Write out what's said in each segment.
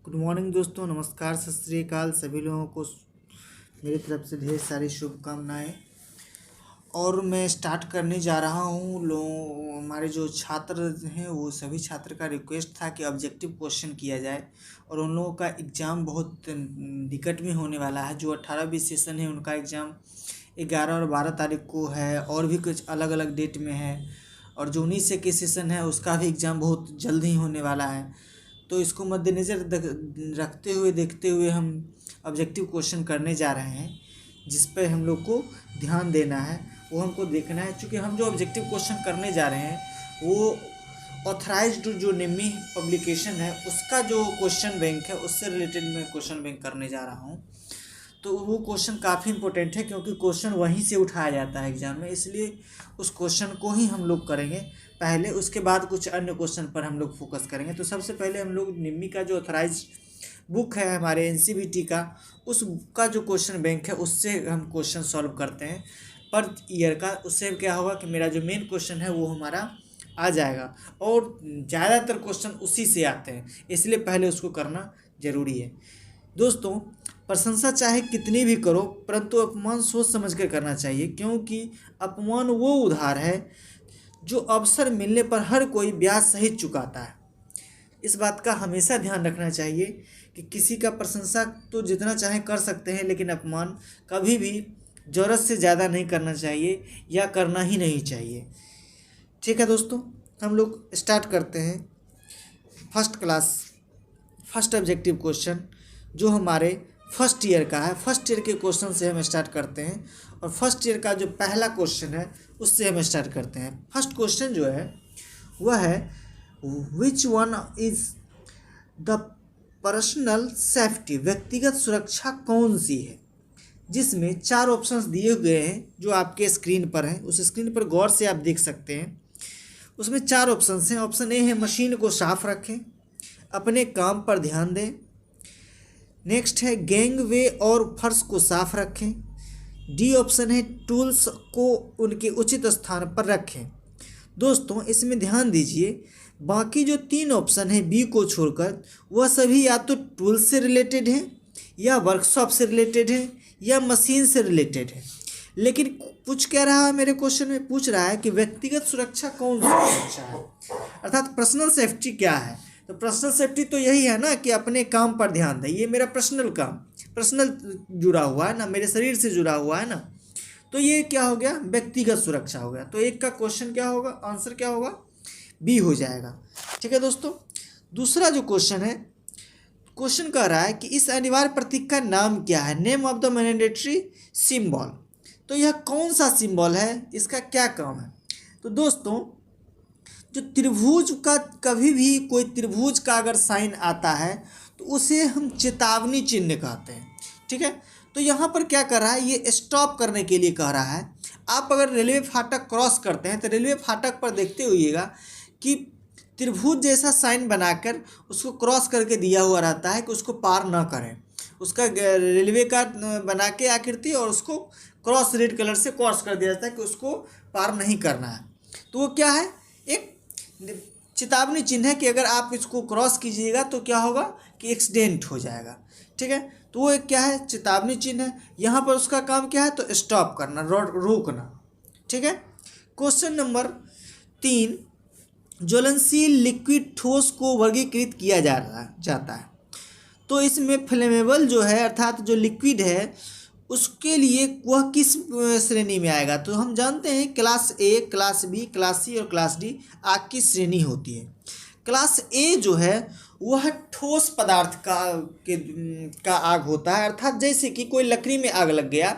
Good morning दोस्तों, नमस्कार, सत श्री अकाल। सभी लोगों को मेरी तरफ से ढेर सारी शुभकामनाएं। और मैं स्टार्ट करने जा रहा हूँ। हमारे जो छात्र हैं वो सभी छात्र का रिक्वेस्ट था कि ऑब्जेक्टिव क्वेश्चन किया जाए। और उन लोगों का एग्ज़ाम बहुत निकट में होने वाला है। जो 18-20 सेशन है उनका एग्ज़ाम 11 और 12 तारीख को है, और भी कुछ अलग अलग डेट में है। और जो 19 से के सेशन है उसका भी एग्ज़ाम बहुत जल्द ही होने वाला है। तो इसको मद्देनज़र रखते हुए देखते हुए हम ऑब्जेक्टिव क्वेश्चन करने जा रहे हैं, जिस पर हम लोग को ध्यान देना है, वो हमको देखना है। क्योंकि हम जो ऑब्जेक्टिव क्वेश्चन करने जा रहे हैं वो ऑथराइज्ड जो निम्मी पब्लिकेशन है उसका जो क्वेश्चन बैंक है उससे रिलेटेड मैं क्वेश्चन बैंक करने जा रहा हूँ। तो वो क्वेश्चन काफ़ी इंपॉर्टेंट है, क्योंकि क्वेश्चन वहीं से उठाया जाता है एग्ज़ाम में, इसलिए उस क्वेश्चन को ही हम लोग करेंगे पहले। उसके बाद कुछ अन्य क्वेश्चन पर हम लोग फोकस करेंगे। तो सबसे पहले हम लोग निम्मी का जो ऑथराइज बुक है हमारे एनसीईआरटी का, उसका जो क्वेश्चन बैंक है उससे हम क्वेश्चन सॉल्व करते हैं पर ईयर का। उससे क्या होगा कि मेरा जो मेन क्वेश्चन है वो हमारा आ जाएगा, और ज़्यादातर क्वेश्चन उसी से आते हैं, इसलिए पहले उसको करना ज़रूरी है। दोस्तों, प्रशंसा चाहे कितनी भी करो, परंतु अपमान सोच समझ कर करना चाहिए, क्योंकि अपमान वो उधार है जो अवसर मिलने पर हर कोई ब्याज सहित चुकाता है। इस बात का हमेशा ध्यान रखना चाहिए कि किसी का प्रशंसा तो जितना चाहे कर सकते हैं, लेकिन अपमान कभी भी ज़रूरत से ज़्यादा नहीं करना चाहिए, या करना ही नहीं चाहिए। ठीक है दोस्तों, हम लोग स्टार्ट करते हैं। फर्स्ट ऑब्जेक्टिव क्वेश्चन जो हमारे फर्स्ट ईयर का है, फर्स्ट ईयर के क्वेश्चन से हम स्टार्ट करते हैं। और फर्स्ट ईयर का जो पहला क्वेश्चन है उससे हम स्टार्ट करते हैं। फर्स्ट क्वेश्चन जो है वह है, which one is the personal safety, व्यक्तिगत सुरक्षा कौन सी है? जिसमें 4 ऑप्शंस दिए हुए हैं जो आपके स्क्रीन पर हैं। उस स्क्रीन पर गौर से आप देख सकते हैं। उसमें 4 ऑप्शंस हैं। ऑप्शन ए है मशीन को साफ रखें, अपने काम पर ध्यान दें। नेक्स्ट है गैंगवे और फर्श को साफ रखें। डी ऑप्शन है टूल्स को उनके उचित स्थान पर रखें। दोस्तों, इसमें ध्यान दीजिए, बाकी जो 3 ऑप्शन है बी को छोड़कर, वह सभी या तो टूल से रिलेटेड है, या वर्कशॉप से रिलेटेड है, या मशीन से रिलेटेड है। लेकिन पूछ क्या रहा है, मेरे क्वेश्चन में पूछ रहा है कि व्यक्तिगत सुरक्षा कौन सी सुरक्षा है, अर्थात पर्सनल सेफ्टी क्या है। तो पर्सनल सेफ्टी तो यही है ना कि अपने काम पर ध्यान दें। ये मेरा पर्सनल काम, पर्सनल जुड़ा हुआ है ना, मेरे शरीर से जुड़ा हुआ है ना। तो ये क्या हो गया, व्यक्तिगत सुरक्षा हो गया। तो एक का क्वेश्चन क्या होगा, आंसर क्या होगा, बी हो जाएगा। ठीक है दोस्तों, दूसरा जो क्वेश्चन है, क्वेश्चन कह रहा है कि इस अनिवार्य प्रतीक का नाम क्या है, name of the mandatory symbol. तो यह कौन सा सिंबल है, इसका क्या काम है? तो दोस्तों, जो त्रिभुज का, कभी भी कोई त्रिभुज का अगर साइन आता है तो उसे हम चेतावनी चिन्ह कहते हैं। ठीक है, तो यहाँ पर क्या कर रहा है, ये स्टॉप करने के लिए कह रहा है। आप अगर रेलवे फाटक क्रॉस करते हैं तो रेलवे फाटक पर देखते होइएगा कि त्रिभुज जैसा साइन बनाकर उसको क्रॉस करके दिया हुआ रहता है कि उसको पार ना करें। उसका रेलवे का बना के आकृति, और उसको क्रॉस रेड कलर से क्रॉस कर दिया जाता है कि उसको पार नहीं करना है। तो वो क्या है, एक चेतावनी चिन्ह है कि अगर आप इसको क्रॉस कीजिएगा तो क्या होगा कि एक्सीडेंट हो जाएगा। ठीक है, तो वो एक क्या है, चेतावनी चिन्ह है। यहाँ पर उसका काम क्या है, तो स्टॉप करना, रोकना। ठीक है, क्वेश्चन नंबर 3, ज्वलनशील लिक्विड ठोस को वर्गीकृत किया जाता है। तो इसमें फ्लेमेबल जो है, अर्थात जो लिक्विड है, उसके लिए वह किस श्रेणी में आएगा? तो हम जानते हैं class A, class B, class C और क्लास डी आग की श्रेणी होती है। क्लास ए जो है वह ठोस पदार्थ का आग होता है, अर्थात जैसे कि कोई लकड़ी में आग लग गया,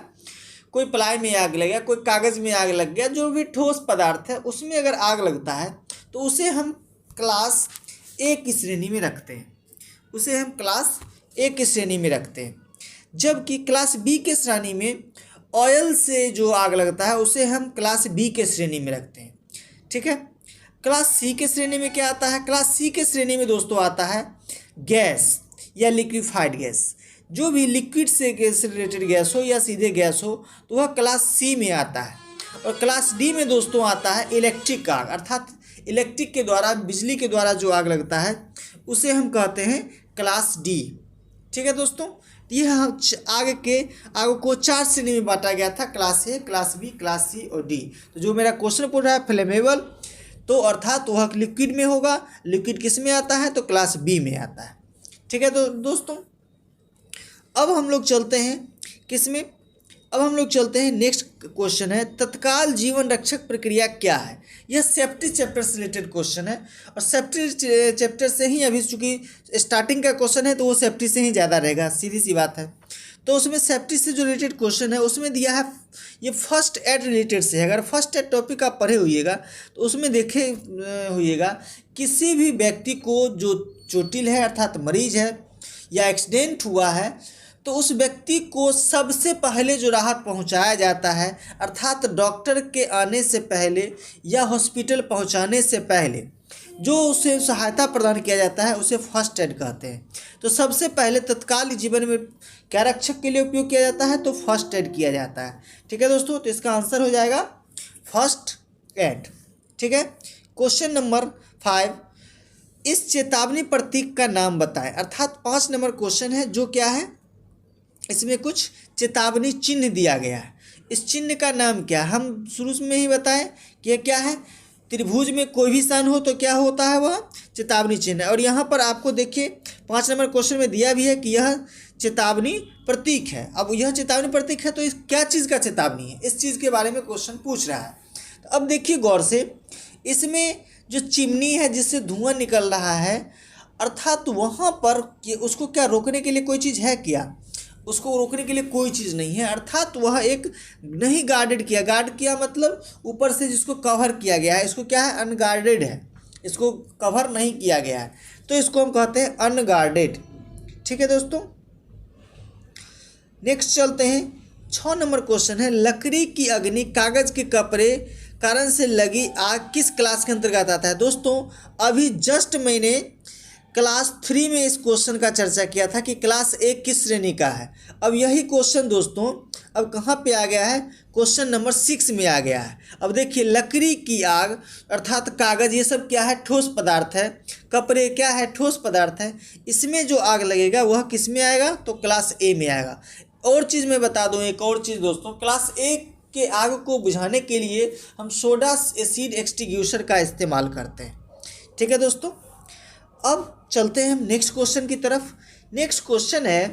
कोई प्लाई में आग लग गया, कोई कागज़ में आग लग गया, जो भी ठोस पदार्थ है उसमें अगर आग लगता है तो उसे हम क्लास ए की श्रेणी में रखते हैं। उसे हम क्लास ए की श्रेणी में रखते हैं। जबकि क्लास बी के श्रेणी में ऑयल से जो आग लगता है उसे हम क्लास बी के श्रेणी में रखते हैं। ठीक है, क्लास सी के श्रेणी में क्या आता है? क्लास सी के श्रेणी में दोस्तों आता है गैस या लिक्विफाइड गैस। जो भी लिक्विड से गैस रिलेटेड गैस हो या सीधे गैस हो तो वह क्लास सी में आता है। और क्लास डी में दोस्तों आता है इलेक्ट्रिक आग, अर्थात इलेक्ट्रिक के द्वारा, बिजली के द्वारा जो आग लगता है उसे हम कहते हैं क्लास डी। ठीक है दोस्तों, यह आगे को 4 श्रेणी में बांटा गया था, class A, class B, class C और डी। तो जो मेरा क्वेश्चन पूछ रहा है फ्लेमेबल, तो अर्थात वह लिक्विड में होगा। लिक्विड किस में आता है? तो क्लास बी में आता है। ठीक है तो दोस्तों, अब हम लोग चलते हैं किस में? अब हम लोग चलते हैं नेक्स्ट क्वेश्चन है, तत्काल जीवन रक्षक प्रक्रिया क्या है? यह सेफ्टी चैप्टर से रिलेटेड क्वेश्चन है, और सेफ्टी चैप्टर से ही अभी चूँकि स्टार्टिंग का क्वेश्चन है तो वो सेफ्टी से ही ज़्यादा रहेगा, सीधी सी बात है। तो उसमें सेफ्टी से जो रिलेटेड क्वेश्चन है उसमें दिया है ये फर्स्ट एड रिलेटेड से है। अगर फर्स्ट एड टॉपिक आप पढ़े होइएगा तो उसमें देखे होइएगा किसी भी व्यक्ति को जो चोटिल है अर्थात मरीज है या एक्सीडेंट हुआ है, तो उस व्यक्ति को सबसे पहले जो राहत पहुंचाया जाता है अर्थात डॉक्टर के आने से पहले या हॉस्पिटल पहुंचाने से पहले जो उसे सहायता प्रदान किया जाता है उसे फर्स्ट एड कहते हैं। तो सबसे पहले तत्काल जीवन में क्या रक्षक के लिए उपयोग किया जाता है? तो फर्स्ट एड किया जाता है। ठीक है दोस्तों, तो इसका आंसर हो जाएगा फर्स्ट एड। ठीक है, क्वेश्चन नंबर 5, इस चेतावनी प्रतीक का नाम बताएं। अर्थात 5 नंबर क्वेश्चन है, जो क्या है, इसमें कुछ चेतावनी चिन्ह दिया गया है। इस चिन्ह का नाम क्या है? हम शुरू में ही बताएं कि यह क्या है। त्रिभुज में कोई भी स्थान हो तो क्या होता है? वह चेतावनी चिन्ह है। और यहाँ पर आपको देखिए 5 नंबर क्वेश्चन में दिया भी है कि यह चेतावनी प्रतीक है। अब यह चेतावनी प्रतीक है तो इस क्या चीज़ का चेतावनी है, इस चीज़ के बारे में क्वेश्चन पूछ रहा है। तो अब देखिए गौर से, इसमें जो चिमनी है जिससे धुआं निकल रहा है, अर्थात वहाँ पर कि उसको क्या रोकने के लिए कोई चीज़ है क्या? उसको रोकने के लिए कोई चीज़ नहीं है, अर्थात वह एक नहीं गार्डेड किया। गार्ड किया मतलब ऊपर से जिसको कवर किया गया है, इसको क्या है? अनगार्डेड है, इसको कवर नहीं किया गया है, तो इसको हम कहते हैं अनगार्डेड। ठीक है दोस्तों, नेक्स्ट चलते हैं। 6 नंबर क्वेश्चन है, लकड़ी की अग्नि कागज के कपड़े कारण से लगी आग किस क्लास के अंतर्गत आता है? दोस्तों अभी जस्ट मैंने क्लास 3 में इस क्वेश्चन का चर्चा किया था कि क्लास ए किस श्रेणी का है। अब यही क्वेश्चन दोस्तों अब कहाँ पे आ गया है? क्वेश्चन नंबर 6 में आ गया है। अब देखिए, लकड़ी की आग अर्थात कागज, ये सब क्या है? ठोस पदार्थ है। कपड़े क्या है? ठोस पदार्थ है। इसमें जो आग लगेगा वह किस में आएगा? तो क्लास ए में आएगा। और चीज़ मैं बता दूँ, एक और चीज़ दोस्तों, क्लास ए के आग को बुझाने के लिए हम सोडा एसिड एक्सटिंग्विशर का इस्तेमाल करते हैं। ठीक है दोस्तों, अब चलते हैं हम नेक्स्ट क्वेश्चन की तरफ। नेक्स्ट क्वेश्चन है,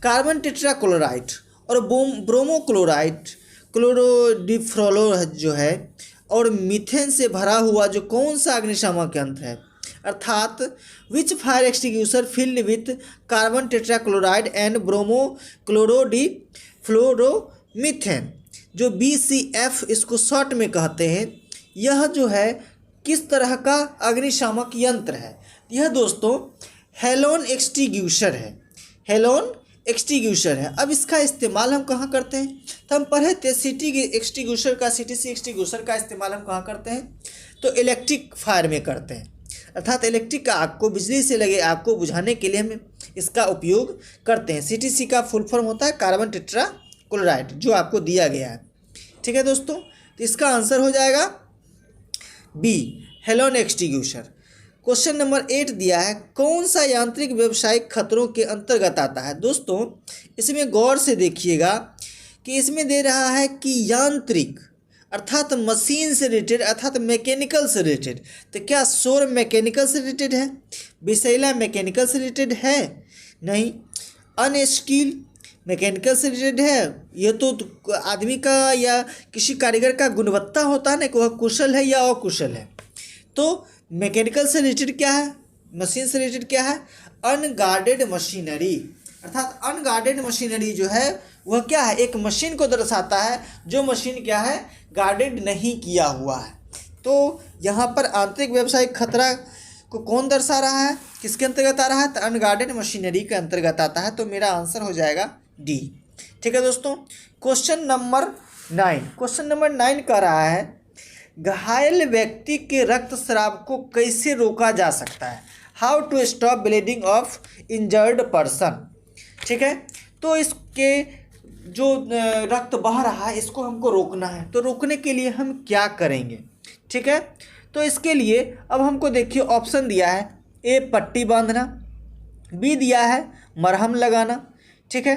कार्बन टेट्राक्लोराइड और ब्रोमो क्लोराइड क्लोरोडिफ्लोरो जो है और मीथेन से भरा हुआ जो कौन सा अग्निशामक यंत्र है? अर्थात which fire extinguisher filled with carbon tetrachloride and bromochlorodifluoromethane, जो BCF इसको शॉर्ट में कहते हैं, यह जो है किस तरह का अग्निशामक यंत्र है? यह दोस्तों हेलोन एक्सटिंग्विशर है। हेलोन एक्सटिंग्विशर है। अब इसका इस्तेमाल हम कहाँ करते हैं? तो हम पढ़े थे CTC एक्सटिंग्विशर का इस्तेमाल हम कहाँ करते हैं? तो इलेक्ट्रिक फायर में करते हैं, अर्थात इलेक्ट्रिक आग को, बिजली से लगे आग को बुझाने के लिए हम इसका उपयोग करते हैं। CTC का फुल फॉर्म होता है कार्बन टेट्राक्लोराइड, जो आपको दिया गया है। ठीक है दोस्तों, तो इसका आंसर हो जाएगा B, halon extinguisher. Question number 8 दिया है, कौन सा यांत्रिक व्यावसायिक खतरों के अंतर्गत आता है? दोस्तों इसमें गौर से देखिएगा कि इसमें दे रहा है कि यांत्रिक अर्थात मशीन से रिलेटेड अर्थात मैकेनिकल से रिलेटेड। तो क्या सौर मैकेनिकल से रिलेटेड है? विषैला मैकेनिकल से रिलेटेड है? नहीं। अनस्किल मैकेनिकल से रिलेटेड है? यह तो आदमी का या किसी कारीगर का गुणवत्ता होता है ना कि वह कुशल है या अकुशल है। तो मैकेनिकल से रिलेटेड क्या है? मशीन से रिलेटेड क्या है? Unguarded machinery. अर्थात अनगार्डेड मशीनरी जो है वह क्या है? एक मशीन को दर्शाता है जो मशीन क्या है? गार्डेड नहीं किया हुआ है। तो यहाँ पर आंतरिक व्यावसायिक खतरा को कौन दर्शा रहा है? किसके अंतर्गत आ रहा है? तो अनगार्डेड मशीनरी के अंतर्गत आता है। तो मेरा आंसर हो जाएगा डी। ठीक है दोस्तों, क्वेश्चन नंबर 9। क्वेश्चन नंबर 9 कह रहा है, घायल व्यक्ति के रक्तस्राव को कैसे रोका जा सकता है? How to stop bleeding of injured person. ठीक है, तो इसके जो रक्त बह रहा है इसको हमको रोकना है। तो रोकने के लिए हम क्या करेंगे? ठीक है, तो इसके लिए अब हमको देखिए ऑप्शन दिया है, ए पट्टी बांधना, बी दिया है मरहम लगाना, ठीक है।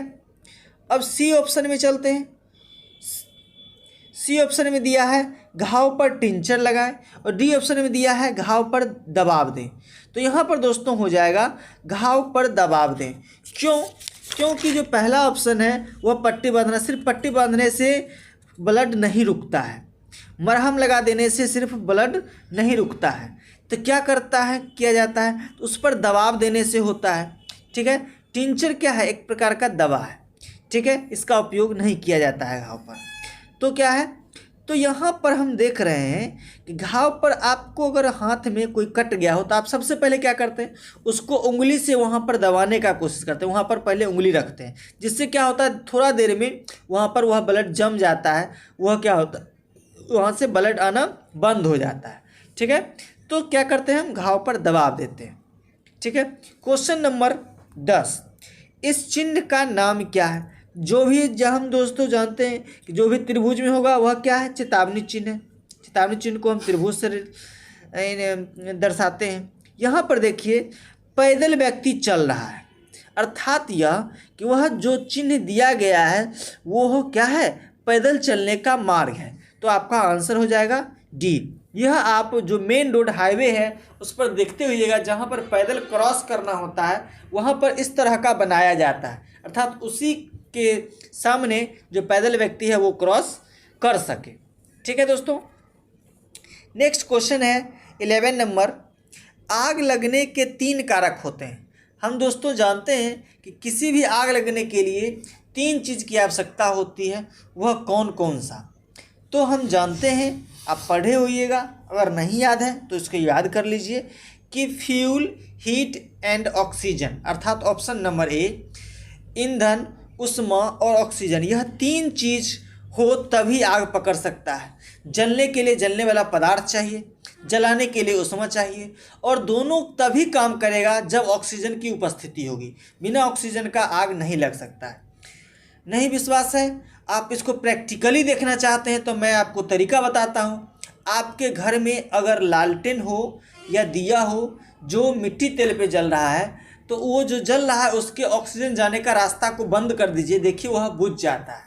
अब सी ऑप्शन में चलते हैं। सी ऑप्शन में दिया है घाव पर टिंचर लगाए, और डी ऑप्शन में दिया है घाव पर दबाव दें। तो यहाँ पर दोस्तों हो जाएगा घाव पर दबाव दें। क्यों? क्योंकि जो पहला ऑप्शन है वह पट्टी बांधना, सिर्फ पट्टी बांधने से ब्लड नहीं रुकता है, मरहम लगा देने से सिर्फ ब्लड नहीं रुकता है। तो क्या करता है, किया जाता है, तो उस पर दबाव देने से होता है, ठीक है। टिंचर क्या है, एक प्रकार का दवा है, ठीक है, इसका उपयोग नहीं किया जाता है घाव पर। तो क्या है, तो यहाँ पर हम देख रहे हैं कि घाव पर आपको अगर हाथ में कोई कट गया हो तो आप सबसे पहले क्या करते हैं, उसको उंगली से वहाँ पर दबाने का कोशिश करते हैं, वहाँ पर पहले उंगली रखते हैं, जिससे क्या होता है थोड़ा देर में वहाँ पर वह ब्लड जम जाता है, वह क्या होता है वहाँ से ब्लड आना बंद हो जाता है, ठीक है। तो क्या करते हैं, हम घाव पर दबाव देते हैं, ठीक है। क्वेश्चन नंबर 10, इस चिन्ह का नाम क्या है? जो भी जब हम दोस्तों जानते हैं कि जो भी त्रिभुज में होगा वह क्या है, चेतावनी चिन्ह है। चेतावनी चिन्ह को हम त्रिभुज से दर्शाते हैं। यहाँ पर देखिए पैदल व्यक्ति चल रहा है, अर्थात यह कि वह जो चिन्ह दिया गया है वो क्या है, पैदल चलने का मार्ग है। तो आपका आंसर हो जाएगा डी। यह आप जो मेन रोड हाईवे है उस पर देखते हुइएगा, जहाँ पर पैदल क्रॉस करना होता है वहाँ पर इस तरह का बनाया जाता है, अर्थात उसी के सामने जो पैदल व्यक्ति है वो क्रॉस कर सके, ठीक है दोस्तों। नेक्स्ट क्वेश्चन है 11 नंबर, आग लगने के 3 कारक होते हैं। हम दोस्तों जानते हैं कि किसी भी आग लगने के लिए 3 चीज़ की आवश्यकता होती है, वह कौन कौन सा? तो हम जानते हैं, आप पढ़े होइएगा, अगर नहीं याद है तो इसको याद कर लीजिए कि फ्यूल, हीट एंड ऑक्सीजन, अर्थात ऑप्शन नंबर ए, ईंधन, उष्मा और ऑक्सीजन, यह 3 चीज़ हो तभी आग पकड़ सकता है। जलने के लिए जलने वाला पदार्थ चाहिए, जलाने के लिए उष्मा चाहिए, और दोनों तभी काम करेगा जब ऑक्सीजन की उपस्थिति होगी। बिना ऑक्सीजन का आग नहीं लग सकता है। नहीं विश्वास है, आप इसको प्रैक्टिकली देखना चाहते हैं तो मैं आपको तरीका बताता हूँ। आपके घर में अगर लालटेन हो या दिया हो जो मिट्टी तेल पे जल रहा है, तो वो जो जल रहा है उसके ऑक्सीजन जाने का रास्ता को बंद कर दीजिए, देखिए वह बुझ जाता है।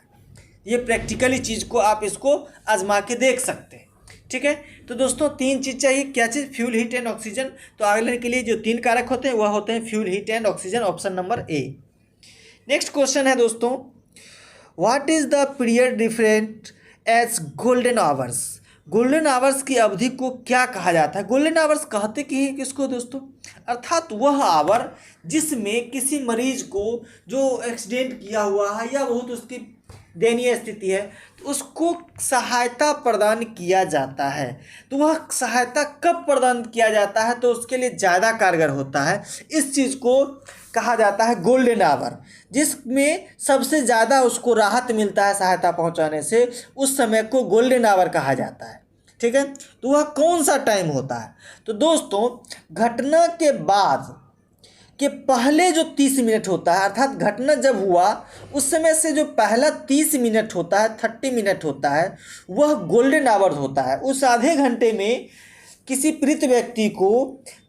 ये प्रैक्टिकली चीज़ को आप इसको आजमा के देख सकते हैं, ठीक है। तो दोस्तों 3 चीज़ चाहिए, क्या चीज़, फ्यूल, हीट एंड ऑक्सीजन। तो आग लगने के लिए जो 3 कारक होते हैं वह होते हैं fuel, heat and oxygen, option number A. Next question है दोस्तों, what is the period different as golden hours? Golden hours की अवधि को क्या कहा जाता है? गोल्डन आवर्स कहते कि हैं किसको दोस्तों, अर्थात वह आवर जिसमें किसी मरीज को जो एक्सीडेंट किया हुआ है या बहुत उसकी दयनीय स्थिति है तो उसको सहायता प्रदान किया जाता है। तो वह सहायता कब प्रदान किया जाता है तो उसके लिए ज़्यादा कारगर होता है। इस चीज़ को कहा जाता है गोल्डन आवर, जिसमें सबसे ज़्यादा उसको राहत मिलता है सहायता पहुंचाने से, उस समय को गोल्डन आवर कहा जाता है, ठीक है। तो वह कौन सा टाइम होता है? तो दोस्तों घटना के बाद के पहले जो 30 मिनट होता है, अर्थात घटना जब हुआ उस समय से जो पहला 30 मिनट होता है, 30 मिनट होता है, वह गोल्डन आवर होता है। उस आधे घंटे में किसी पीड़ित व्यक्ति को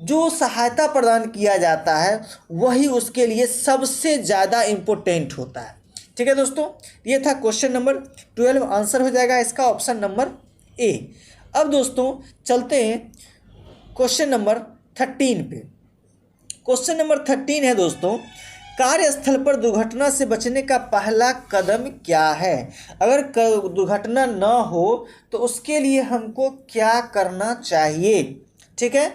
जो सहायता प्रदान किया जाता है वही उसके लिए सबसे ज़्यादा इम्पोर्टेंट होता है, ठीक है दोस्तों। ये था क्वेश्चन नंबर 12, आंसर हो जाएगा इसका ऑप्शन नंबर ए। अब दोस्तों चलते हैं क्वेश्चन नंबर 13 पे। क्वेश्चन नंबर 13 है दोस्तों, कार्यस्थल पर दुर्घटना से बचने का पहला कदम क्या है? अगर दुर्घटना न हो तो उसके लिए हमको क्या करना चाहिए, ठीक है।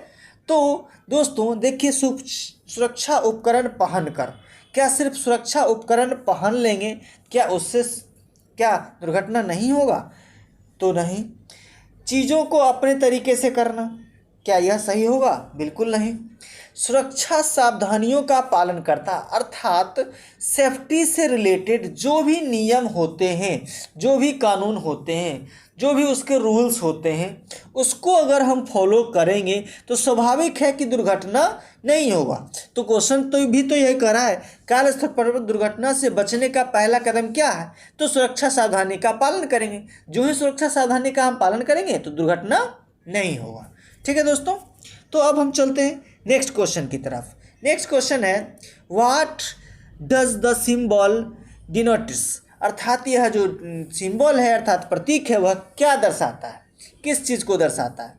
तो दोस्तों देखिए, सुरक्षा उपकरण पहनकर, क्या सिर्फ सुरक्षा उपकरण पहन लेंगे क्या उससे क्या दुर्घटना नहीं होगा? तो नहीं। चीज़ों को अपने तरीके से करना, क्या यह सही होगा? बिल्कुल नहीं। सुरक्षा सावधानियों का पालन करता, अर्थात सेफ्टी से रिलेटेड जो भी नियम होते हैं, जो भी कानून होते हैं, जो भी उसके रूल्स होते हैं, उसको अगर हम फॉलो करेंगे तो स्वाभाविक है कि दुर्घटना नहीं होगा। तो क्वेश्चन तो भी तो यही कह रहा है, कार्यस्थल पर दुर्घटना से बचने का पहला कदम क्या है? तो सुरक्षा सावधानी का पालन करेंगे। जो ही सुरक्षा सावधानी का हम पालन करेंगे तो दुर्घटना नहीं होगा, ठीक है दोस्तों। तो अब हम चलते हैं नेक्स्ट क्वेश्चन की तरफ। नेक्स्ट क्वेश्चन है व्हाट डज द सिंबल डिनोटिस, अर्थात यह जो सिंबल है अर्थात प्रतीक है वह क्या दर्शाता है, किस चीज़ को दर्शाता है।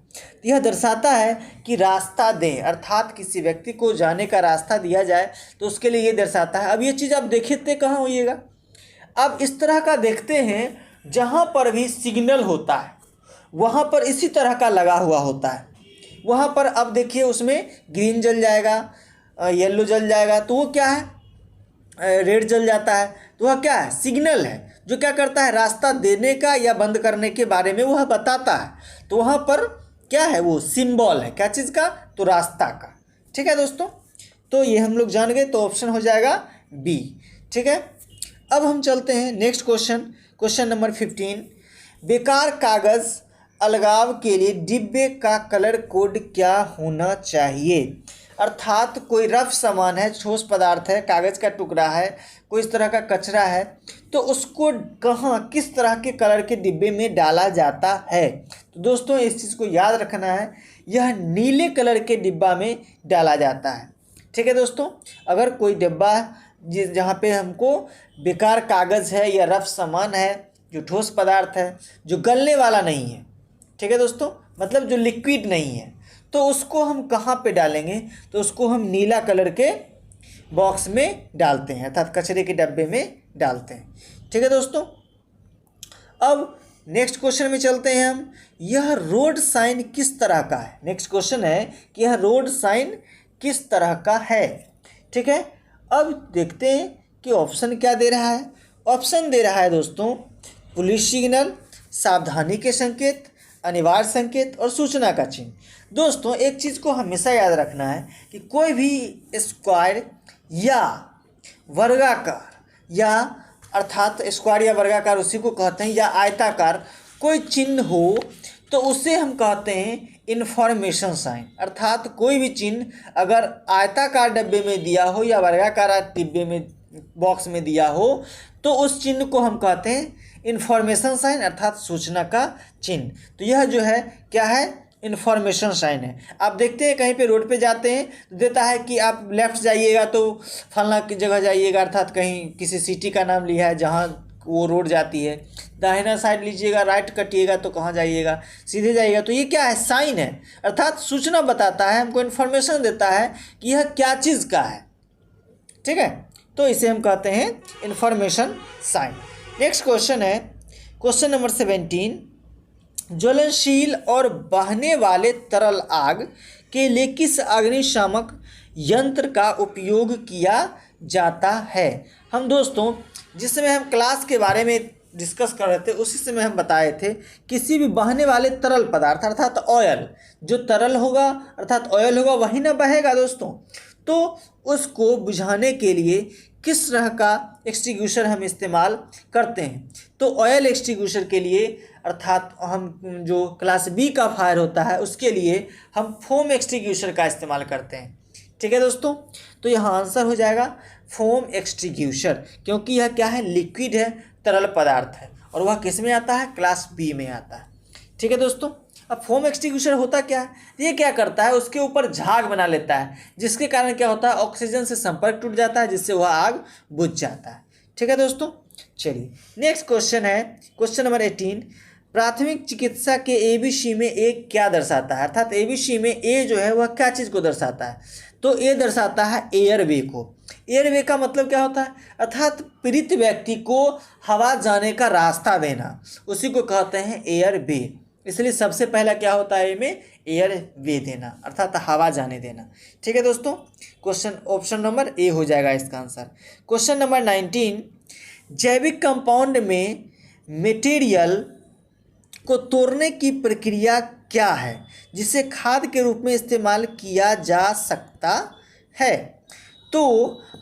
यह दर्शाता है कि रास्ता दें, अर्थात किसी व्यक्ति को जाने का रास्ता दिया जाए तो उसके लिए ये दर्शाता है। अब ये चीज़ आप देखते कहाँ होइएगा, अब इस तरह का देखते हैं जहाँ पर भी सिग्नल होता है वहाँ पर इसी तरह का लगा हुआ होता है। वहाँ पर अब देखिए उसमें ग्रीन जल जाएगा, येलो जल जाएगा, तो वो क्या है, रेड जल जाता है, तो वह क्या है, सिग्नल है जो क्या करता है, रास्ता देने का या बंद करने के बारे में वह बताता है। तो वहाँ पर क्या है, वो सिंबल है, क्या चीज़ का, तो रास्ता का। ठीक है दोस्तों, तो ये हम लोग जान गए, तो ऑप्शन हो जाएगा बी। ठीक है, अब हम चलते हैं नेक्स्ट क्वेश्चन, क्वेश्चन नंबर 15। बेकार कागज़ अलगाव के लिए डिब्बे का कलर कोड क्या होना चाहिए, अर्थात कोई रफ सामान है, ठोस पदार्थ है, कागज़ का टुकड़ा है, कोई इस तरह का कचरा है, तो उसको कहाँ किस तरह के कलर के डिब्बे में डाला जाता है। तो दोस्तों इस चीज़ को याद रखना है, यह नीले कलर के डिब्बा में डाला जाता है। ठीक है दोस्तों, अगर कोई डिब्बा जहाँ पे हमको बेकार कागज़ है या रफ सामान है, जो ठोस पदार्थ है, जो गलने वाला नहीं है, ठीक है दोस्तों, मतलब जो लिक्विड नहीं है, तो उसको हम कहाँ पे डालेंगे, तो उसको हम नीला कलर के बॉक्स में डालते हैं, अर्थात कचरे के डब्बे में डालते हैं। ठीक है दोस्तों, अब नेक्स्ट क्वेश्चन में चलते हैं हम, यह रोड साइन किस तरह का है। नेक्स्ट क्वेश्चन है कि यह रोड साइन किस तरह का है। ठीक है, अब देखते हैं कि ऑप्शन क्या दे रहा है। ऑप्शन दे रहा है दोस्तों पुलिस सिग्नल, सावधानी के संकेत, अनिवार्य संकेत और सूचना का चिन्ह। दोस्तों एक चीज़ को हमेशा याद रखना है कि कोई भी स्क्वायर या वर्गाकार, या अर्थात स्क्वायर या वर्गाकार उसी को कहते हैं, या आयताकार कोई चिन्ह हो तो उसे हम कहते हैं इन्फॉर्मेशन साइन। अर्थात कोई भी चिन्ह अगर आयताकार डब्बे में दिया हो या वर्गाकार डिब्बे में बॉक्स में दिया हो तो उस चिन्ह को हम कहते हैं इन्फॉर्मेशन साइन, अर्थात सूचना का चिन्ह। तो यह जो है क्या है, इन्फॉर्मेशन साइन है। आप देखते हैं कहीं पे रोड पे जाते हैं तो देता है कि आप लेफ़्ट जाइएगा तो फलना की जगह जाइएगा, अर्थात कहीं किसी सिटी का नाम लिया है जहाँ वो रोड जाती है। दाहिना साइड लीजिएगा, राइट कटिएगा तो कहाँ जाइएगा, सीधे जाइएगा, तो ये क्या है, साइन है, अर्थात सूचना बताता है, हमको इन्फॉर्मेशन देता है कि यह क्या चीज़ का है। ठीक है, तो इसे हम कहते हैं इन्फॉर्मेशन साइन। नेक्स्ट क्वेश्चन है क्वेश्चन नंबर 17। ज्वलनशील और बहने वाले तरल आग के लिए किस अग्निशामक यंत्र का उपयोग किया जाता है। हम दोस्तों जिस समय हम क्लास के बारे में डिस्कस कर रहे थे उसी समय हम बताए थे किसी भी बहने वाले तरल पदार्थ अर्थात ऑयल, जो तरल होगा अर्थात ऑयल होगा वही ना बहेगा दोस्तों, तो उसको बुझाने के लिए किस तरह का एक्सटिंग्विशर हम इस्तेमाल करते हैं। तो ऑयल एक्सटिंग्विशर के लिए अर्थात हम जो क्लास बी का फायर होता है उसके लिए हम फोम एक्सटिंग्विशर का इस्तेमाल करते हैं। ठीक है दोस्तों, तो यहाँ आंसर हो जाएगा फोम एक्सटिंग्विशर, क्योंकि यह क्या है, लिक्विड है, तरल पदार्थ है, और वह किस में आता है, क्लास बी में आता है। ठीक है दोस्तों, अब फोम एक्सटिंग्विशर होता क्या है, ये क्या करता है, उसके ऊपर झाग बना लेता है, जिसके कारण क्या होता है, ऑक्सीजन से संपर्क टूट जाता है, जिससे वह आग बुझ जाता है। ठीक है दोस्तों, चलिए नेक्स्ट क्वेश्चन है क्वेश्चन नंबर 18। प्राथमिक चिकित्सा के एबीसी में ए क्या दर्शाता है, अर्थात एबीसी में ए जो है वह क्या चीज़ को दर्शाता है, तो ए दर्शाता है एयरवे को। एयरवे का मतलब क्या होता है, अर्थात पीड़ित व्यक्ति को हवा जाने का रास्ता देना, उसी को कहते हैं एयरवे। इसलिए सबसे पहला क्या होता है ए में, एयरवे देना, अर्थात हवा जाने देना। ठीक है दोस्तों, क्वेश्चन ऑप्शन नंबर ए हो जाएगा इसका आंसर। Question number 19। जैविक कंपाउंड में मटेरियल को तोड़ने की प्रक्रिया क्या है जिसे खाद के रूप में इस्तेमाल किया जा सकता है। तो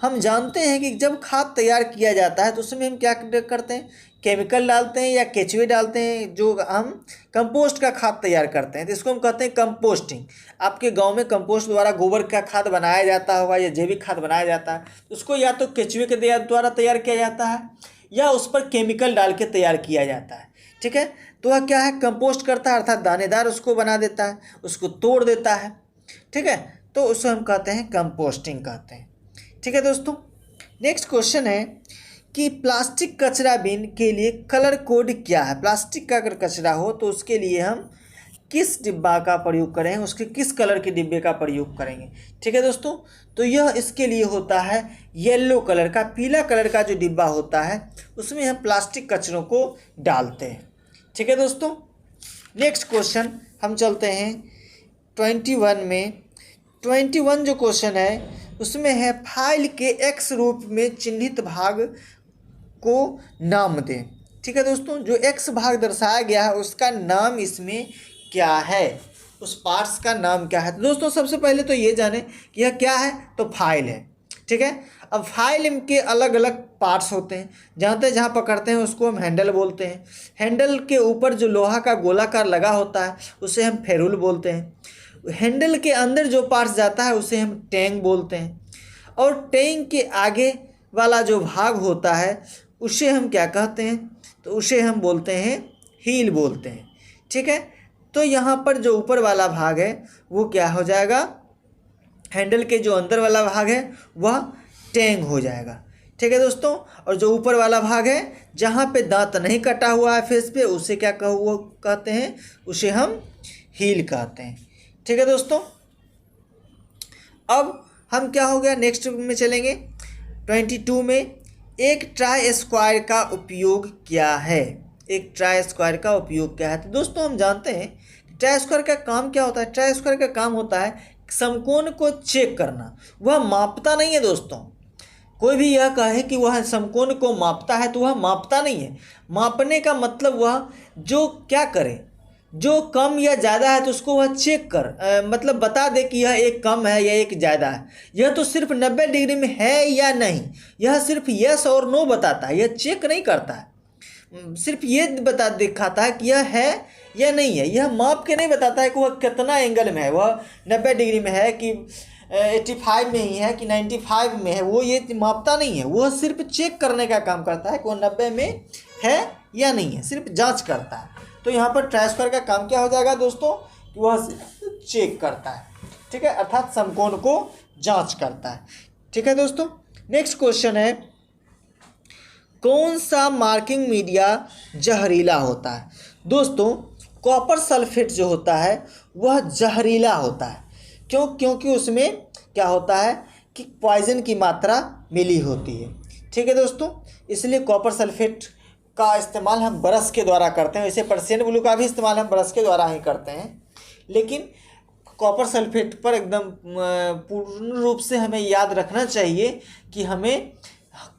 हम जानते हैं कि जब खाद तैयार किया जाता है तो उसमें हम क्या करते हैं, केमिकल डालते हैं या केचुए डालते हैं, जो हम कंपोस्ट का खाद तैयार करते हैं, तो इसको हम कहते हैं कंपोस्टिंग। आपके गांव में कंपोस्ट द्वारा गोबर का खाद बनाया जाता होगा या जैविक खाद बनाया जाता है, उसको या तो केचुए के द्वारा तैयार किया जाता है या उस पर केमिकल डाल के तैयार किया जाता है। ठीक है, तो वह क्या है, कंपोस्ट करता है, अर्थात दानेदार उसको बना देता है, उसको तोड़ देता है। ठीक है, तो उसे हम कहते हैं कंपोस्टिंग कहते हैं। ठीक है दोस्तों। नेक्स्ट क्वेश्चन है कि प्लास्टिक कचरा बिन के लिए कलर कोड क्या है। प्लास्टिक का अगर कचरा हो तो उसके लिए हम किस डिब्बा का प्रयोग करें, उसके किस कलर के डिब्बे का प्रयोग करेंगे। ठीक है दोस्तों, तो यह इसके लिए होता है येलो कलर का, पीला कलर का जो डिब्बा होता है उसमें हम प्लास्टिक कचरों को डालते हैं। ठीक है दोस्तों। नेक्स्ट क्वेश्चन हम चलते हैं 21 में। 21 जो क्वेश्चन है उसमें है फाइल के एक्स रूप में चिन्हित भाग को नाम दें। ठीक है दोस्तों, जो एक्स भाग दर्शाया गया है उसका नाम इसमें क्या है, उस पार्ट्स का नाम क्या है। तो दोस्तों सबसे पहले तो ये जाने कि यह क्या है, तो फाइल है। ठीक है, अब फाइल के अलग अलग पार्ट्स होते हैं। जहाँ पकड़ते हैं उसको हम हैंडल बोलते हैं। हैंडल के ऊपर जो लोहा का गोलाकार लगा होता है उसे हम फेरूल बोलते हैं। हैंडल के अंदर जो पार्ट्स जाता है उसे हम टैंक बोलते हैं। और टैंक के आगे वाला जो भाग होता है उसे हम क्या कहते हैं, तो उसे हम बोलते हैं हील बोलते हैं। ठीक है, तो यहाँ पर जो ऊपर वाला भाग है वो क्या हो जाएगा, हैंडल के जो अंदर वाला भाग है वह टैंक हो जाएगा। ठीक है दोस्तों, और जो ऊपर वाला भाग है जहाँ पे दांत नहीं कटा हुआ है फेस पे उसे क्या कहते हैं, उसे हम हील कहते हैं। ठीक है दोस्तों। अब हम क्या हो गया, नेक्स्ट में चलेंगे 22 में। एक ट्राई स्क्वायर का उपयोग क्या है। एक ट्राई स्क्वायर का उपयोग क्या है। तो दोस्तों हम जानते हैं ट्राई स्क्वायर का काम क्या होता है। ट्राई स्क्वायर का काम होता है समकोण को चेक करना, वह मापता नहीं है दोस्तों। कोई भी यह कहे कि वह समकोण को मापता है तो वह मापता नहीं है। मापने का मतलब वह जो क्या करे, जो कम या ज़्यादा है तो उसको वह चेक मतलब बता दे कि यह एक कम है या एक ज़्यादा है। यह तो सिर्फ 90 डिग्री में है या नहीं, यह सिर्फ यस और नो बताता है, यह चेक नहीं करता है। सिर्फ ये दिखाता है कि यह है या नहीं है, यह माप के नहीं बताता है कि वह कितना एंगल में है, वह 90 डिग्री में है कि 85 में ही है कि 95 में है, वो ये मापता नहीं है। वह सिर्फ चेक करने का काम करता है कि वह 90 में है या नहीं है, सिर्फ जांच करता है। तो यहाँ पर ट्राई स्क्वायर का काम क्या हो जाएगा दोस्तों, कि वह चेक करता है। ठीक है, अर्थात समकोण को जांच करता है। ठीक है दोस्तों। नेक्स्ट क्वेश्चन है कौन सा मार्किंग मीडिया जहरीला होता है। दोस्तों कॉपर सल्फेट जो होता है वह जहरीला होता है। क्योंकि उसमें क्या होता है कि पॉइजन की मात्रा मिली होती है। ठीक है दोस्तों, इसलिए कॉपर सल्फेट का इस्तेमाल हम ब्रश के द्वारा करते हैं। वैसे पर्सियन ब्लू का भी इस्तेमाल हम ब्रश के द्वारा ही करते हैं, लेकिन कॉपर सल्फेट पर एकदम पूर्ण रूप से हमें याद रखना चाहिए कि हमें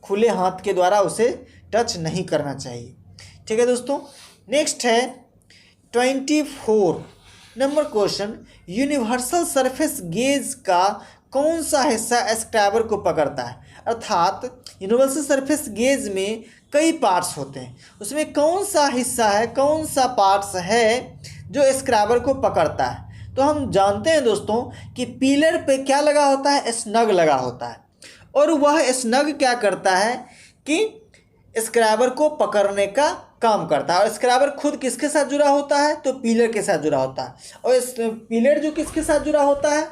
खुले हाथ के द्वारा उसे टच नहीं करना चाहिए। ठीक है दोस्तों। नेक्स्ट है 24 number question. Universal surface gauge का कौन सा हिस्सा स्क्राइबर को पकड़ता है। अर्थात यूनिवर्सल सरफेस गेज में कई पार्ट्स होते हैं, उसमें कौन सा हिस्सा है, कौन सा पार्ट्स है जो स्क्राइबर को पकड़ता है। तो हम जानते हैं दोस्तों कि पिलर पे क्या लगा होता है, स्नग लगा होता है। और वह स्नग क्या करता है कि स्क्राइबर को पकड़ने का काम करता है। और स्क्राइबर खुद किसके साथ जुड़ा होता है, तो पिलर के साथ जुड़ा होता है। और इस पिलर जो किसके साथ जुड़ा होता है,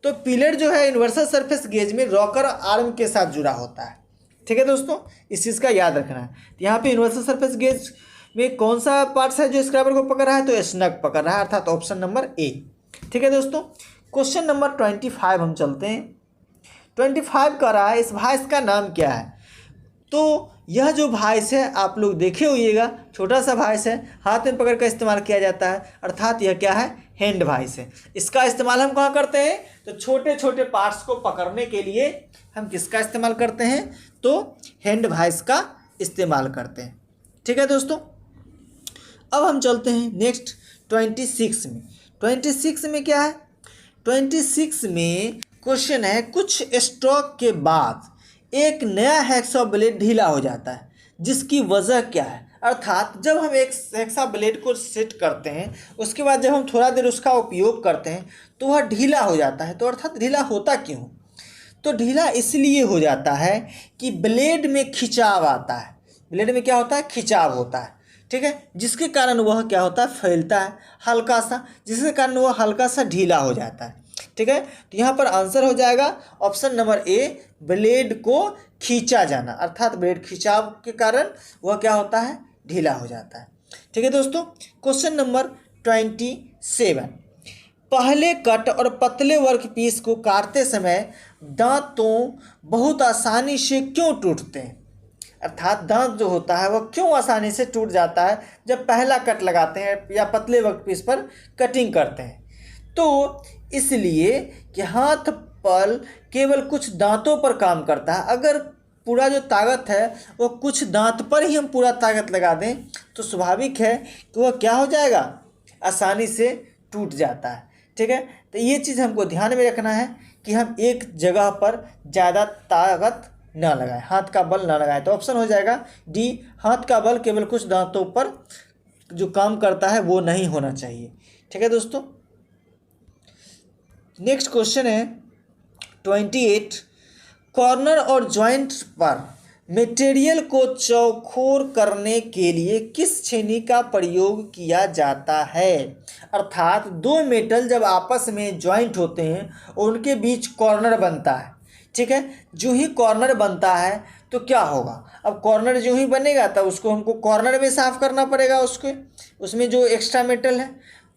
तो पिलर जो है यूनिवर्सल सरफेस गेज में रॉकर आर्म के साथ जुड़ा होता है। ठीक है दोस्तों, इस चीज़ का याद रखना है। यहाँ पे यूनिवर्सल सरफेस गेज में कौन सा पार्ट्स है जो स्क्राइबर को पकड़ रहा है, तो स्नग पकड़ रहा है, अर्थात ऑप्शन नंबर ए। ठीक है दोस्तों। क्वेश्चन नंबर 25 हम चलते हैं। 25 का रहा है इस वॉइस का नाम क्या है। तो यह जो वॉइस है आप लोग देखे होइएगा, छोटा सा वॉइस है, हाथ में पकड़ कर इस्तेमाल किया जाता है, अर्थात यह क्या है, हैंड वॉइस है। इसका इस्तेमाल हम कहाँ करते हैं, तो छोटे छोटे पार्ट्स को पकड़ने के लिए हम किसका इस्तेमाल करते हैं, तो हैंड वॉइस का इस्तेमाल करते हैं। ठीक है दोस्तों। अब हम चलते हैं नेक्स्ट 26 में। 26 में क्या है, 26 में क्वेश्चन है कुछ स्ट्रोक के बाद एक नया हैक्सा ब्लेड ढीला हो जाता है, जिसकी वजह क्या है। अर्थात जब हम एक हैक्सा ब्लेड को सेट करते हैं उसके बाद जब हम थोड़ा देर उसका उपयोग करते हैं तो वह ढीला हो जाता है। तो अर्थात ढीला होता क्यों, तो ढीला इसलिए हो जाता है कि ब्लेड में खिंचाव आता है। ब्लेड में क्या होता है, खिंचाव होता है। ठीक है, जिसके कारण वह क्या होता है, फैलता है हल्का सा, जिसके कारण वह हल्का सा ढीला हो जाता है। ठीक है, तो यहाँ पर आंसर हो जाएगा ऑप्शन नंबर ए, ब्लेड को खींचा जाना, अर्थात ब्लेड खिंचाव के कारण वह क्या होता है, ढीला हो जाता है। ठीक है दोस्तों, क्वेश्चन नंबर 27, पहले कट और पतले वर्क पीस को काटते समय दांतों बहुत आसानी से क्यों टूटते हैं, अर्थात दांत जो होता है वह क्यों आसानी से टूट जाता है जब पहला कट लगाते हैं या पतले वर्क पीस पर कटिंग करते हैं। तो इसलिए कि हाथ पल केवल कुछ दांतों पर काम करता है, अगर पूरा जो ताकत है वो कुछ दांत पर ही हम पूरा ताकत लगा दें तो स्वाभाविक है कि वह क्या हो जाएगा, आसानी से टूट जाता है। ठीक है, तो ये चीज़ हमको ध्यान में रखना है कि हम एक जगह पर ज़्यादा ताकत ना लगाएं, हाथ का बल ना लगाएं। तो ऑप्शन हो जाएगा डी, हाथ का बल केवल कुछ दांतों पर जो काम करता है वो नहीं होना चाहिए। ठीक है दोस्तों, नेक्स्ट क्वेश्चन है 28, कॉर्नर और जॉइंट पर मटेरियल को चौकोर करने के लिए किस छेनी का प्रयोग किया जाता है, अर्थात दो मेटल जब आपस में जॉइंट होते हैं और उनके बीच कॉर्नर बनता है। ठीक है, जो ही कॉर्नर बनता है तो क्या होगा, अब कॉर्नर जो ही बनेगा तब उसको हमको कॉर्नर में साफ़ करना पड़ेगा, उसमें जो एक्स्ट्रा मेटल है।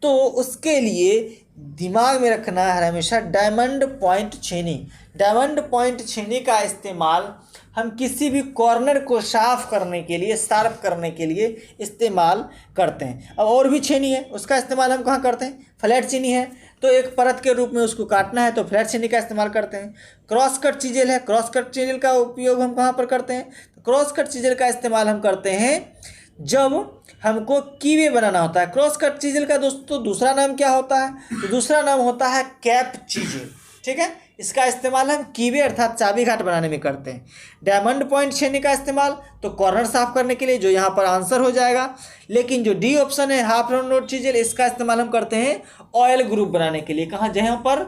तो उसके लिए दिमाग में रखना है हमेशा डायमंड पॉइंट छेनी। डायमंड पॉइंट छेनी का इस्तेमाल हम किसी भी कॉर्नर को साफ करने के लिए, शार्प करने के लिए इस्तेमाल करते हैं। अब और भी छेनी है, उसका इस्तेमाल हम कहाँ करते हैं, फ्लैट छेनी है तो एक परत के रूप में उसको काटना है तो फ्लैट छेनी का इस्तेमाल करते हैं। क्रॉस कट चीज़ेल है, क्रॉस कट चीज़ेल का उपयोग हम कहाँ पर करते हैं, तो क्रॉस कट चीज़ेल का इस्तेमाल हम करते हैं जब हमको कीवे बनाना होता है। क्रॉस कट चीज़ेल का दोस्तों दूसरा नाम क्या होता है, तो दूसरा नाम होता है कैप चीज़ेल। ठीक है, इसका इस्तेमाल हम कीवे अर्थात चाबी घाट बनाने में करते हैं। डायमंड पॉइंट छेनी का इस्तेमाल तो कॉर्नर साफ करने के लिए, जो यहाँ पर आंसर हो जाएगा। लेकिन जो डी ऑप्शन है हाफ राउंड नोट चीज़ेल, इसका इस्तेमाल हम करते हैं ऑयल ग्रुप बनाने के लिए। कहाँ, जहाँ पर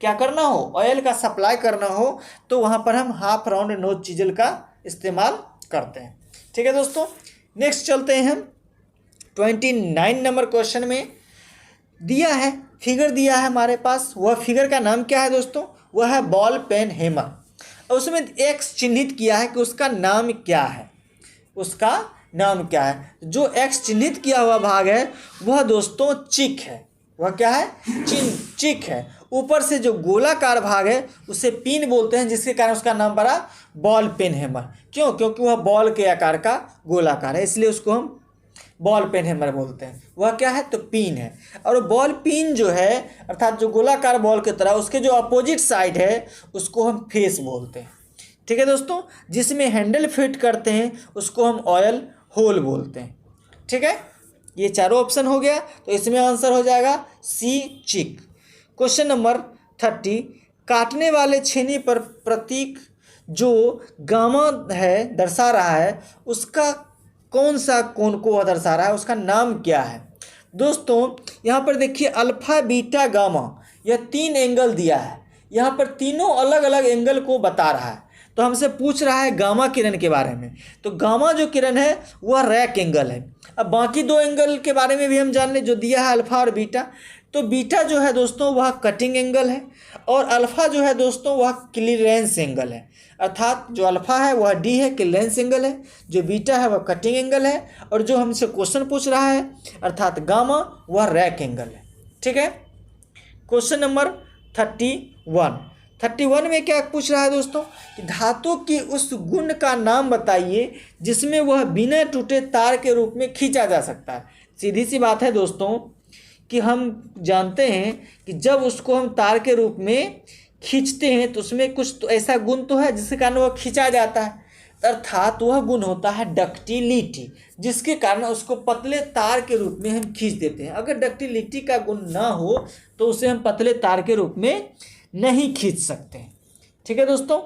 क्या करना हो, ऑयल का सप्लाई करना हो तो वहाँ पर हम हाफ राउंड नोट चीज़ेल का इस्तेमाल करते हैं। ठीक है दोस्तों, नेक्स्ट चलते हैं हम 29 नंबर क्वेश्चन में। दिया है, फिगर दिया है हमारे पास, वह फिगर का नाम क्या है दोस्तों, वह है बॉल पेन हैमर। और उसमें एक्स चिन्हित किया है कि उसका नाम क्या है, उसका नाम क्या है। जो एक्स चिन्हित किया हुआ भाग है वह दोस्तों चिक है, वह क्या है, चिक है। ऊपर से जो गोलाकार भाग है उसे पिन बोलते हैं, जिसके कारण उसका नाम पड़ा बॉल पेन हैमर। क्यों, क्योंकि वह बॉल के आकार का गोलाकार है, इसलिए उसको हम बॉल पेन हैमर बोलते हैं। वह क्या है, तो पिन है। और बॉल पिन जो है अर्थात जो गोलाकार बॉल की तरह उसके जो अपोजिट साइड है उसको हम फेस बोलते हैं। ठीक है दोस्तों, जिसमें हैंडल फिट करते हैं उसको हम ऑयल होल बोलते हैं। ठीक है, ये चारों ऑप्शन हो गया, तो इसमें आंसर हो जाएगा सी, चिक। क्वेश्चन नंबर 30, काटने वाले छेनी पर प्रतीक जो गामा है दर्शा रहा है उसका कौन सा कोण को वह दर्शा रहा है, उसका नाम क्या है। दोस्तों यहाँ पर देखिए अल्फा बीटा गामा, यह 3 एंगल दिया है, यहाँ पर तीनों अलग अलग एंगल को बता रहा है। तो हमसे पूछ रहा है गामा किरण के बारे में, तो गामा जो किरण है वह रैक एंगल है। अब बाकी 2 एंगल के बारे में भी हम जान लें, जो दिया है अल्फा और बीटा। तो बीटा जो है दोस्तों वह कटिंग एंगल है और अल्फा जो है दोस्तों वह क्लीयरेंस एंगल है। अर्थात जो अल्फा है वह डी है, क्लीयरेंस एंगल है, जो बीटा है वह कटिंग एंगल है, और जो हमसे क्वेश्चन पूछ रहा है अर्थात गामा वह रैक एंगल है। ठीक है, क्वेश्चन नंबर 31 में क्या पूछ रहा है दोस्तों कि धातु की उस गुण का नाम बताइए जिसमें वह बिना टूटे तार के रूप में खींचा जा सकता है। सीधी सी बात है दोस्तों कि हम जानते हैं कि जब उसको हम तार के रूप में खींचते हैं तो उसमें कुछ तो ऐसा गुण तो है जिसके कारण वह खींचा जाता है, अर्थात वह गुण होता है डक्टिलिटी, जिसके कारण उसको पतले तार के रूप में हम खींच देते हैं। अगर डक्टिलिटी का गुण ना हो तो उसे हम पतले तार के रूप में नहीं खींच सकते। ठीक है दोस्तों,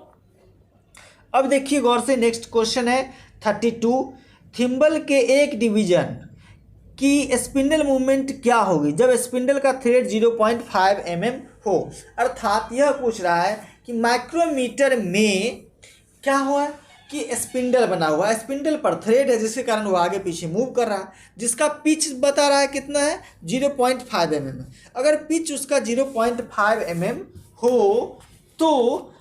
अब देखिए गौर से, नेक्स्ट क्वेश्चन है 32, थिम्बल के एक डिवीजन की स्पिंडल मूवमेंट क्या होगी जब स्पिंडल का थ्रेड 0.5 mm हो। अर्थात यह पूछ रहा है कि माइक्रोमीटर में क्या हुआ, कि स्पिंडल बना हुआ है, स्पिंडल पर थ्रेड है जिसके कारण वो आगे पीछे मूव कर रहा है, जिसका पिच बता रहा है कितना है 0.5 mm। अगर पिच उसका 0.5 mm हो तो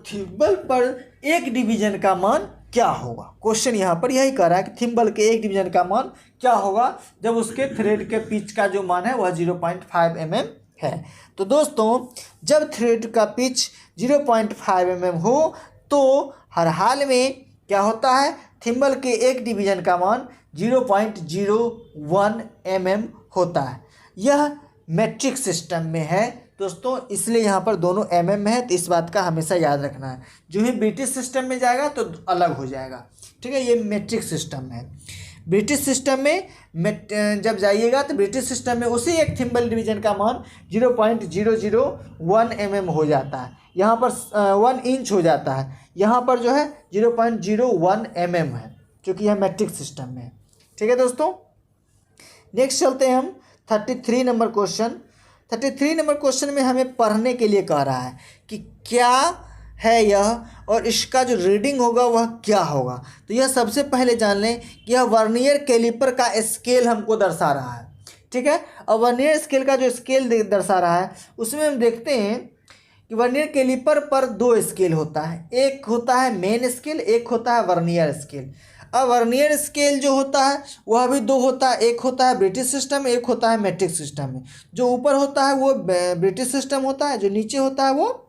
थिम्बल पर एक डिवीजन का मान क्या होगा। क्वेश्चन यहाँ पर यही कह रहा है कि थिम्बल के एक डिवीजन का मान क्या होगा जब उसके थ्रेड के पिच का जो मान है वह 0.5 mm है। तो दोस्तों जब थ्रेड का पिच 0.5 mm हो तो हर हाल में क्या होता है, थिम्बल के एक डिवीजन का मान 0.01 mm होता है। यह मैट्रिक सिस्टम में है दोस्तों, इसलिए यहाँ पर दोनों mm है, तो इस बात का हमेशा याद रखना है। जो ही ब्रिटिश सिस्टम में जाएगा तो अलग हो जाएगा, ठीक है। ये मैट्रिक सिस्टम है। ब्रिटिश सिस्टम में जब जाइएगा तो ब्रिटिश सिस्टम में उसी एक थिम्बल डिवीजन का मान 0.001 mm हो जाता है। यहाँ पर 1 इंच हो जाता है, यहाँ पर जो है 0.01 mm है, क्योंकि यह मैट्रिक सिस्टम में है, ठीक है दोस्तों। नेक्स्ट चलते हैं हम 33 नंबर क्वेश्चन। 33 नंबर क्वेश्चन में हमें पढ़ने के लिए कह रहा है कि क्या है यह और इसका जो रीडिंग होगा वह क्या होगा। तो यह सबसे पहले जान लें कि यह वर्नियर कैलिपर का स्केल हमको दर्शा रहा है, ठीक है। और वर्नियर स्केल का जो स्केल दर्शा रहा है उसमें हम देखते हैं कि वर्नियर कैलिपर पर 2 स्केल होता है, एक होता है मेन स्केल, एक होता है वर्नियर स्केल। अब वर्नियर स्केल जो होता है वह भी 2 होता है, एक होता है ब्रिटिश सिस्टम में, एक होता है मैट्रिक सिस्टम में। जो ऊपर होता है वो ब्रिटिश सिस्टम होता है, जो नीचे होता है वो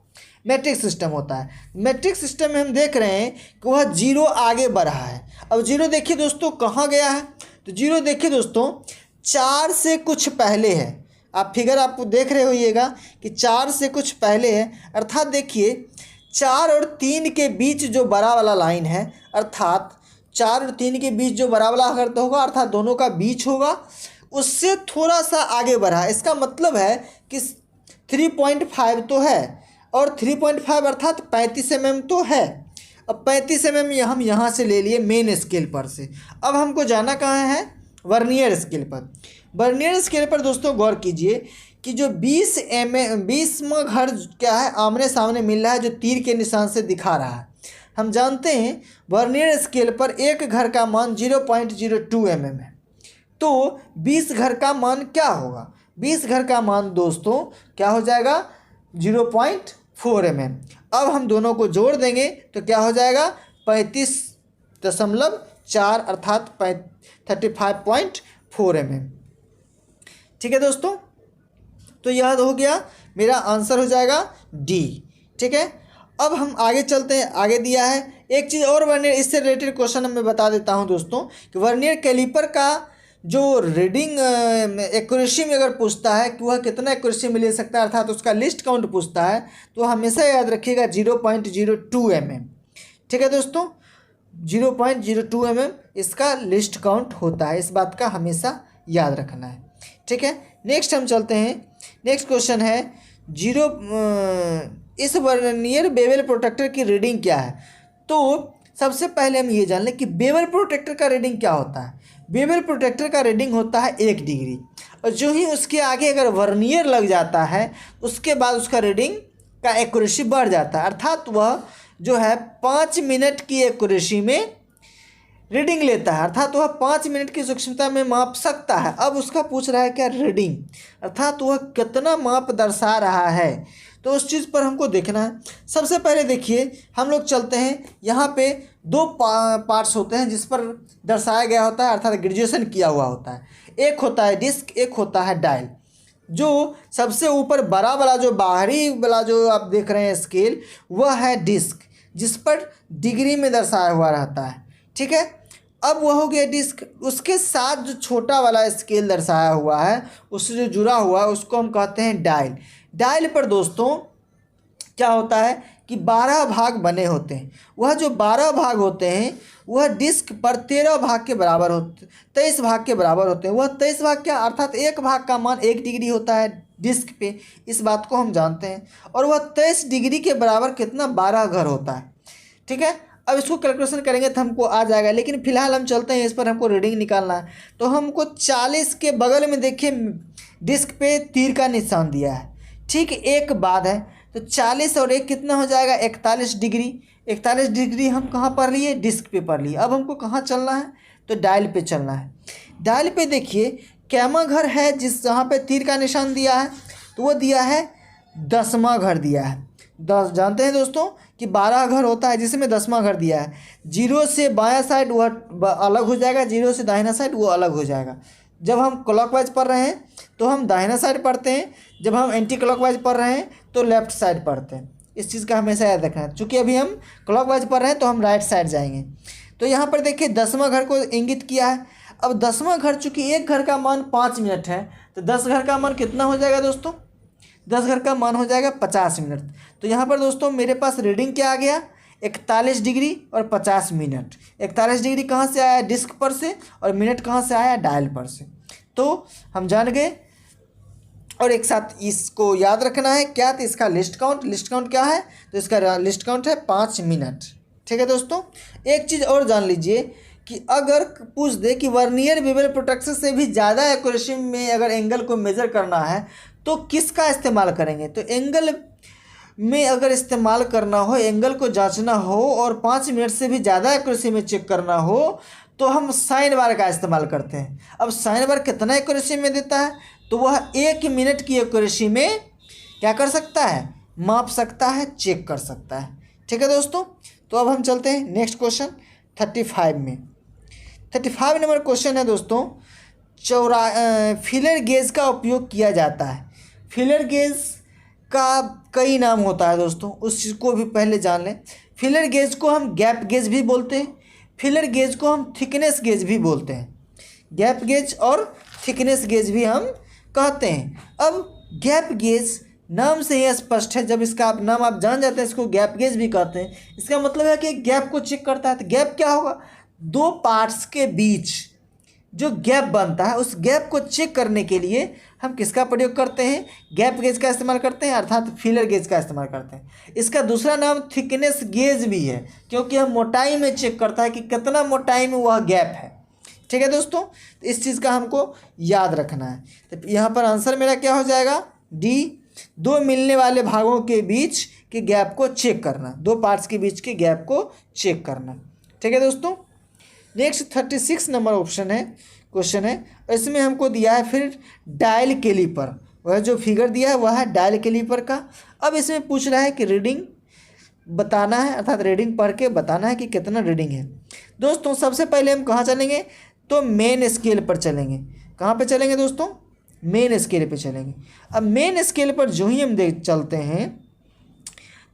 मैट्रिक सिस्टम होता है। मैट्रिक सिस्टम में हम देख रहे हैं कि वह 0 आगे बढ़ा है। अब 0 देखिए दोस्तों कहाँ गया है, तो 0 देखिए दोस्तों 4 से कुछ पहले है। आप फिगर आपको देख रहे होइएगा कि 4 से कुछ पहले है, अर्थात देखिए 4 और 3 के बीच जो बड़ा वाला लाइन है, अर्थात 4 और 3 के बीच जो बड़ा वाला अगर तो होगा अर्थात दोनों का बीच होगा, उससे थोड़ा सा आगे बढ़ा। इसका मतलब है कि 3.5 तो है और 3.5 अर्थात 35 mm तो है। अब 35 mm हम यहाँ से ले लिए मेन स्केल पर से। अब हमको जाना कहाँ है, वर्नियर स्केल पर। वर्नियर स्केल पर दोस्तों गौर कीजिए कि जो 20वां घर क्या है आमने सामने मिल रहा है, जो तीर के निशान से दिखा रहा है। हम जानते हैं वर्नियर स्केल पर एक घर का मान 0.02 mm है, तो 20 घर का मान क्या होगा। 20 घर का मान दोस्तों क्या हो जाएगा 0.4 mm। अब हम दोनों को जोड़ देंगे तो क्या हो जाएगा 35.4 अर्थात 35.4 mm, ठीक है दोस्तों। तो यह हो गया, मेरा आंसर हो जाएगा डी, ठीक है। अब हम आगे चलते हैं, आगे दिया है एक चीज़ और वर्नियर, इससे रिलेटेड क्वेश्चन मैं बता देता हूं दोस्तों कि वर्नियर कैलिपर का जो रीडिंग एक्यूरेसी में अगर पूछता है कि वह कितना एक्यूरेसी में ले सकता है, अर्थात उसका लिस्ट काउंट पूछता है, तो हमेशा याद रखिएगा 0.02 mm, ठीक है दोस्तों। 0.02 mm इसका लिस्ट काउंट होता है, इस बात का हमेशा याद रखना है, ठीक है। नेक्स्ट हम चलते हैं, नेक्स्ट क्वेश्चन है इस वर्नियर बेवल प्रोटेक्टर की रीडिंग क्या है। तो सबसे पहले हम ये जान लें कि बेवल प्रोटेक्टर का रीडिंग क्या होता है। बेवल प्रोटेक्टर का रीडिंग होता है 1 डिग्री, और जो ही उसके आगे अगर वर्नियर लग जाता है उसके बाद उसका रीडिंग का एक्यूरेसी बढ़ जाता है, अर्थात वह जो है 5 मिनट की एक्यूरेसी में रीडिंग लेता है, अर्थात वह 5 मिनट की सूक्ष्मता में माप सकता है। अब उसका पूछ रहा है क्या रीडिंग, अर्थात वह कितना माप दर्शा रहा है, तो उस चीज़ पर हमको देखना है। सबसे पहले देखिए हम लोग चलते हैं, यहाँ पे 2 पार्ट्स होते हैं जिस पर दर्शाया गया होता है, अर्थात ग्रेजुएशन किया हुआ होता है। एक होता है डिस्क, एक होता है डायल। जो सबसे ऊपर बड़ा वाला जो बाहरी वाला जो आप देख रहे हैं स्केल, वह है डिस्क, जिस पर डिग्री में दर्शाया हुआ रहता है, ठीक है। अब वह हो गया डिस्क, उसके साथ जो छोटा वाला स्केल दर्शाया हुआ है उससे जो जुड़ा हुआ है उसको हम कहते हैं डायल। डायल पर दोस्तों क्या होता है कि 12 भाग बने होते हैं। वह जो 12 भाग होते हैं वह डिस्क पर 13 भाग के बराबर होते 23 भाग के बराबर होते हैं। वह 23 भाग क्या, अर्थात एक भाग का मान 1 डिग्री होता है डिस्क पे, इस बात को हम जानते हैं। और वह 23 डिग्री के बराबर कितना 12 घर होता है, ठीक है। अब इसको कैलकुलेशन करेंगे तो हमको आ जाएगा, लेकिन फिलहाल हम चलते हैं, इस पर हमको रीडिंग निकालना है। तो हमको 40 के बगल में देखिए डिस्क पे तीर का निशान दिया है, ठीक एक बाद है, तो 40 और 1 कितना हो जाएगा 41 डिग्री। 41 डिग्री हम कहाँ पढ़ लिए, डिस्क पे पढ़ लिए। अब हमको कहाँ चलना है, तो डायल पे चलना है। डायल पे देखिए कैमा घर है जहाँ पे तीर का निशान दिया है, तो वो दिया है 10वां घर दिया है। 10 जानते हैं दोस्तों कि 12 घर होता है जिसमें 10वां घर दिया है। 0 से बायां साइड वह अलग हो जाएगा, 0 से दाहिना साइड वो अलग हो जाएगा। जब हम क्लॉकवाइज पढ़ रहे हैं तो हम दाहिना साइड पढ़ते हैं, जब हम एंटी क्लॉकवाइज पढ़ रहे हैं तो लेफ्ट साइड पढ़ते हैं। इस चीज़ का हमेशा याद रखना है। चूँकि अभी हम क्लॉकवाइज पढ़ रहे हैं तो हम राइट साइड जाएंगे। तो यहाँ पर देखिए 10वां घर को इंगित किया है। अब 10वां घर चूँकि एक घर का मान 5 मिनट है, तो 10 घर का मान कितना हो जाएगा दोस्तों, 10 घर का मान हो जाएगा 50 मिनट। तो यहाँ पर दोस्तों मेरे पास रीडिंग क्या आ गया, 41 डिग्री और 50 मिनट। 41 डिग्री कहाँ से आया, डिस्क पर से, और मिनट कहाँ से आया, डायल पर से। तो हम जान गए। और एक साथ इसको याद रखना है क्या, तो इसका लिस्ट काउंट क्या है, तो इसका लिस्ट काउंट है 5 मिनट। ठीक है दोस्तों। एक चीज़ और जान लीजिए कि अगर पूछ दे कि वर्नियर बेवल प्रोट्रैक्टर से भी ज़्यादा एक्यूरेसी में अगर एंगल को मेज़र करना है तो किसका इस्तेमाल करेंगे, तो एंगल में अगर इस्तेमाल करना हो, एंगल को जांचना हो और 5 मिनट से भी ज़्यादा एक्यूरेसी में चेक करना हो तो हम साइन बार का इस्तेमाल करते हैं। अब साइन बार कितना एक्यूरेसी में देता है, तो वह 1 मिनट की एक्यूरेसी में क्या कर सकता है, माप सकता है, चेक कर सकता है। ठीक है दोस्तों। तो अब हम चलते हैं नेक्स्ट क्वेश्चन 35 में। 35 नंबर क्वेश्चन है दोस्तों, फीलर गेज का उपयोग किया जाता है। फीलर गेज का कई नाम होता है दोस्तों, उस चीज़ को भी पहले जान लें। फीलर गेज को हम गैप गेज भी बोलते हैं, फीलर गेज को हम थिकनेस गेज भी बोलते हैं। गैप गेज और थिकनेस गेज भी हम कहते हैं। अब गैप गेज नाम से ही स्पष्ट है, जब इसका नाम आप जान जाते हैं इसको गैप गेज भी कहते हैं। इसका मतलब है कि गैप को चेक करता है। तो गैप क्या होगा, 2 पार्ट्स के बीच जो गैप बनता है उस गैप को चेक करने के लिए हम किसका प्रयोग करते हैं, गैप गेज का इस्तेमाल करते हैं, अर्थात फीलर गेज का इस्तेमाल करते हैं। इसका दूसरा नाम थिकनेस गेज भी है, क्योंकि हम मोटाई में चेक करता है कि कितना मोटाई में वह गैप है। ठीक है दोस्तों। तो इस चीज़ का हमको याद रखना है। तो यहाँ पर आंसर मेरा क्या हो जाएगा, डी, 2 मिलने वाले भागों के बीच के गैप को चेक करना, 2 पार्ट्स के बीच के गैप को चेक करना। ठीक है दोस्तों। नेक्स्ट 36 नंबर क्वेश्चन है, इसमें हमको दिया है फिर डायल कैलिपर। वह जो फिगर दिया है वह है डायल कैलिपर का। अब इसमें पूछ रहा है कि रीडिंग बताना है, अर्थात रीडिंग पढ़ के बताना है कि कितना रीडिंग है। दोस्तों सबसे पहले हम कहाँ चलेंगे, तो मेन स्केल पर चलेंगे। कहाँ पे चलेंगे दोस्तों, मेन स्केल पे चलेंगे। अब मेन स्केल पर जो ही हम चलते हैं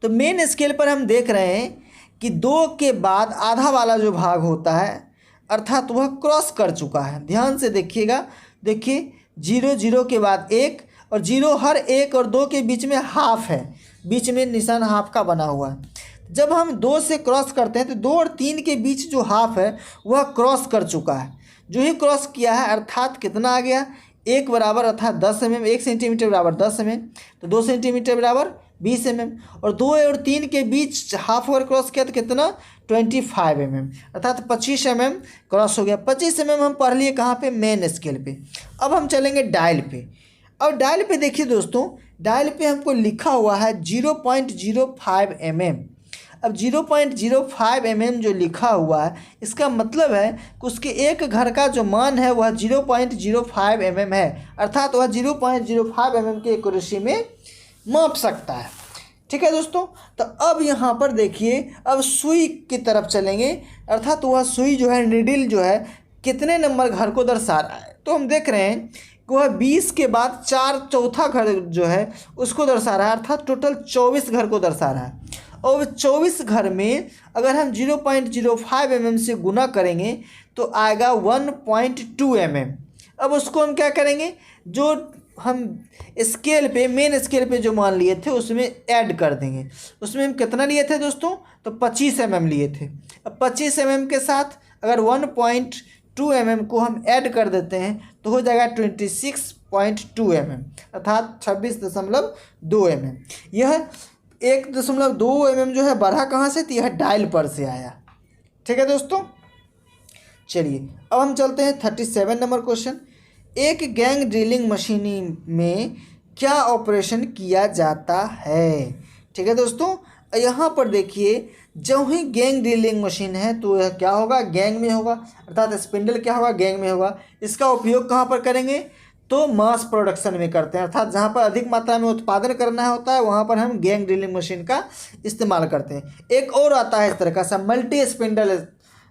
तो मेन स्केल पर हम देख रहे हैं कि 2 के बाद आधा वाला जो भाग होता है अर्थात वह क्रॉस कर चुका है। ध्यान से देखिएगा, देखिए 0 0 के बाद 1 और 0 हर 1 और 2 के बीच में हाफ है, बीच में निशान हाफ का बना हुआ है। जब हम 2 से क्रॉस करते हैं तो 2 और 3 के बीच जो हाफ है वह क्रॉस कर चुका है। जो ही क्रॉस किया है अर्थात कितना आ गया, 1 बराबर अर्थात 10 mm, 1 सेंटीमीटर बराबर 10 mm, तो 2 सेंटीमीटर बराबर 20 mm, और 2 और 3 के बीच हाफ ओवर क्रॉस किया तो कितना 25 mm, अर्थात 25 mm क्रॉस हो गया। 25 mm हम पढ़ लिए कहाँ पे, मेन स्केल पे। अब हम चलेंगे डायल पे। अब डायल पे देखिए दोस्तों, डायल पे हमको लिखा हुआ है 0.05 mm। अब 0.05 mm जो लिखा हुआ है इसका मतलब है कि उसके एक घर का जो मान है वह 0.05 mm है, अर्थात वह 0.05 mm की एक्यूरेसी में माप सकता है। ठीक है दोस्तों। तो अब यहाँ पर देखिए, अब सुई की तरफ चलेंगे, अर्थात वह सुई जो है, नीडल जो है कितने नंबर घर को दर्शा रहा है। तो हम देख रहे हैं कि वह 20 के बाद 4 चौथा घर जो है उसको दर्शा रहा है, अर्थात टोटल 24 घर को दर्शा रहा है। और 24 घर में अगर हम 0.05 mm से गुना करेंगे तो आएगा 1.2 mm। अब उसको हम क्या करेंगे, जो हम स्केल पे, मेन स्केल पे जो मान लिए थे उसमें ऐड कर देंगे। उसमें हम कितना लिए थे दोस्तों, तो 25 mm लिए थे। अब 25 mm के साथ अगर 1.2 mm को हम ऐड कर देते हैं तो हो जाएगा 26.2 mm, अर्थात 26.2 mm। यह 1.2 mm जो है बढ़ा कहाँ से, तो यह डायल पर से आया। ठीक है दोस्तों। चलिए अब हम चलते हैं 37 नंबर क्वेश्चन। एक गैंग ड्रिलिंग मशीन में क्या ऑपरेशन किया जाता है। ठीक है दोस्तों। यहाँ पर देखिए जो ही गैंग ड्रिलिंग मशीन है तो यह क्या होगा, गैंग में होगा, अर्थात स्पिंडल क्या होगा, गैंग में होगा। इसका उपयोग कहाँ पर करेंगे, तो मास प्रोडक्शन में करते हैं, अर्थात जहाँ पर अधिक मात्रा में उत्पादन करना होता है वहाँ पर हम गैंग ड्रिलिंग मशीन का इस्तेमाल करते हैं। एक और आता है इस तरह का सा मल्टी स्पिंडल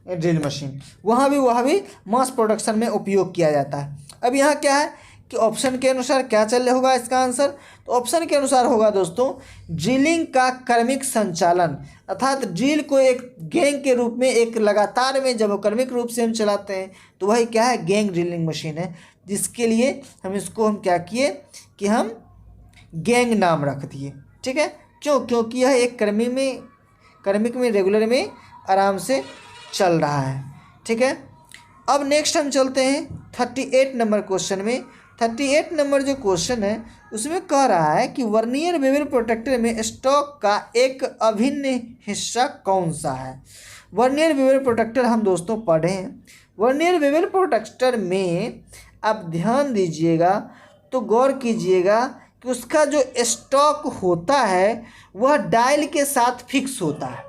ड्रिल मशीन, वह भी मास प्रोडक्शन में उपयोग किया जाता है। अब यहाँ क्या है कि ऑप्शन के अनुसार क्या चल होगा इसका आंसर, तो ऑप्शन के अनुसार होगा दोस्तों ड्रिलिंग का क्रमिक संचालन, अर्थात ड्रिल को एक गैंग के रूप में एक लगातार में जब क्रमिक रूप से हम चलाते हैं तो वही क्या है, गैंग ड्रिलिंग मशीन है, जिसके लिए हम इसको हम क्या किए कि हम गैंग नाम रख दिए। ठीक है, क्यों, क्योंकि यह एक क्रमिक में रेगुलर में आराम से चल रहा है। ठीक है, अब नेक्स्ट हम चलते हैं 38 नंबर क्वेश्चन में। 38 नंबर जो क्वेश्चन है उसमें कह रहा है कि वर्नियर बेवल प्रोटेक्टर में स्टॉक का एक अभिन्न हिस्सा कौन सा है। वर्नियर बेवल प्रोटेक्टर हम दोस्तों पढ़े हैं। वर्नियर बेवल प्रोटेक्टर में आप ध्यान दीजिएगा तो गौर कीजिएगा कि उसका जो स्टॉक होता है वह डायल के साथ फिक्स होता है।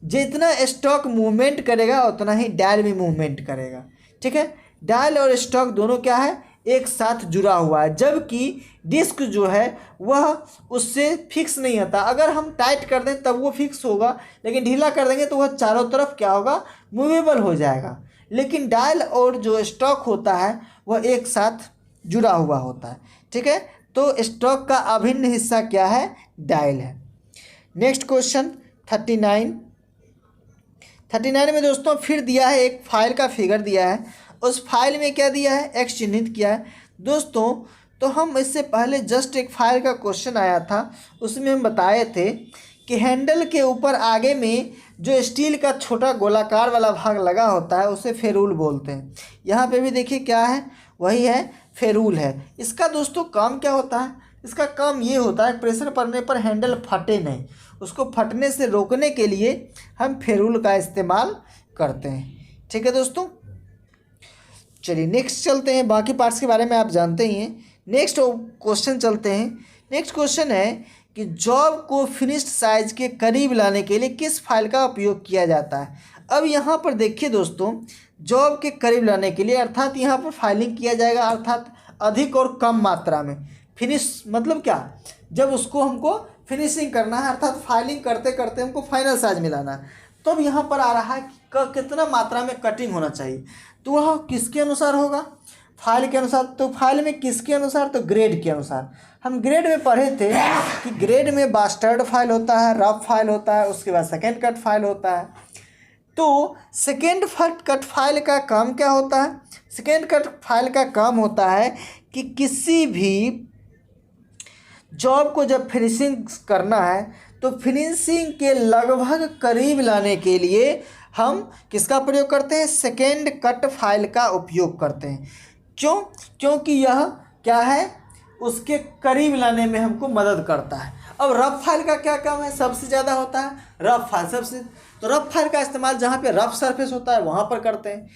जितना स्टॉक मूवमेंट करेगा उतना ही डायल भी मूवमेंट करेगा। ठीक है, डायल और स्टॉक दोनों क्या है, एक साथ जुड़ा हुआ है, जबकि डिस्क जो है वह उससे फिक्स नहीं होता। अगर हम टाइट कर दें तब वो फिक्स होगा, लेकिन ढीला कर देंगे तो वह चारों तरफ क्या होगा, मूवेबल हो जाएगा। लेकिन डायल और जो स्टॉक होता है वह एक साथ जुड़ा हुआ होता है। ठीक है, तो स्टॉक का अभिन्न हिस्सा क्या है, डायल है। नेक्स्ट क्वेश्चन 39 में दोस्तों फिर दिया है एक फाइल का फिगर दिया है, उस फाइल में क्या दिया है, एक्स चिन्हित किया है दोस्तों। तो हम इससे पहले जस्ट एक फाइल का क्वेश्चन आया था, उसमें हम बताए थे कि हैंडल के ऊपर आगे में जो स्टील का छोटा गोलाकार वाला भाग लगा होता है उसे फेरूल बोलते हैं। यहाँ पे भी देखिए क्या है, वही है, फेरूल है। इसका दोस्तों काम क्या होता है, इसका काम ये होता है प्रेशर पड़ने पर हैंडल फटे नहीं, उसको फटने से रोकने के लिए हम फेरूल का इस्तेमाल करते हैं। ठीक है दोस्तों, चलिए नेक्स्ट चलते हैं, बाकी पार्ट्स के बारे में आप जानते ही हैं। नेक्स्ट क्वेश्चन चलते हैं। नेक्स्ट क्वेश्चन है कि जॉब को फिनिश्ड साइज के करीब लाने के लिए किस फाइल का उपयोग किया जाता है। अब यहाँ पर देखिए दोस्तों, जॉब के करीब लाने के लिए अर्थात यहाँ पर फाइलिंग किया जाएगा, अर्थात अधिक और कम मात्रा में। फिनिश मतलब क्या, जब उसको हमको फिनिशिंग करना है, अर्थात फाइलिंग करते करते हमको फाइनल साइज में लाना है, तब तो यहाँ पर आ रहा है कि कितना मात्रा में कटिंग होना चाहिए। तो वह किसके अनुसार होगा, फाइल के अनुसार। तो फाइल में किसके अनुसार, तो ग्रेड के अनुसार। हम ग्रेड में पढ़े थे कि ग्रेड में बास्टर्ड फाइल होता है, रफ फाइल होता है, उसके बाद सेकेंड कट फाइल होता है। तो सेकेंड कट फाइल का काम क्या होता है, सेकेंड कट फाइल का काम होता है कि किसी भी जॉब को जब फिनिशिंग करना है तो फिनिशिंग के लगभग करीब लाने के लिए हम किसका प्रयोग करते हैं, सेकेंड कट फाइल का उपयोग करते हैं। क्यों, क्योंकि यह क्या है, उसके करीब लाने में हमको मदद करता है। अब रफ फाइल का क्या काम है, सबसे ज़्यादा होता है रफ फाइल सबसे, तो रफ फाइल का इस्तेमाल जहाँ पे रफ सरफेस होता है वहाँ पर करते हैं।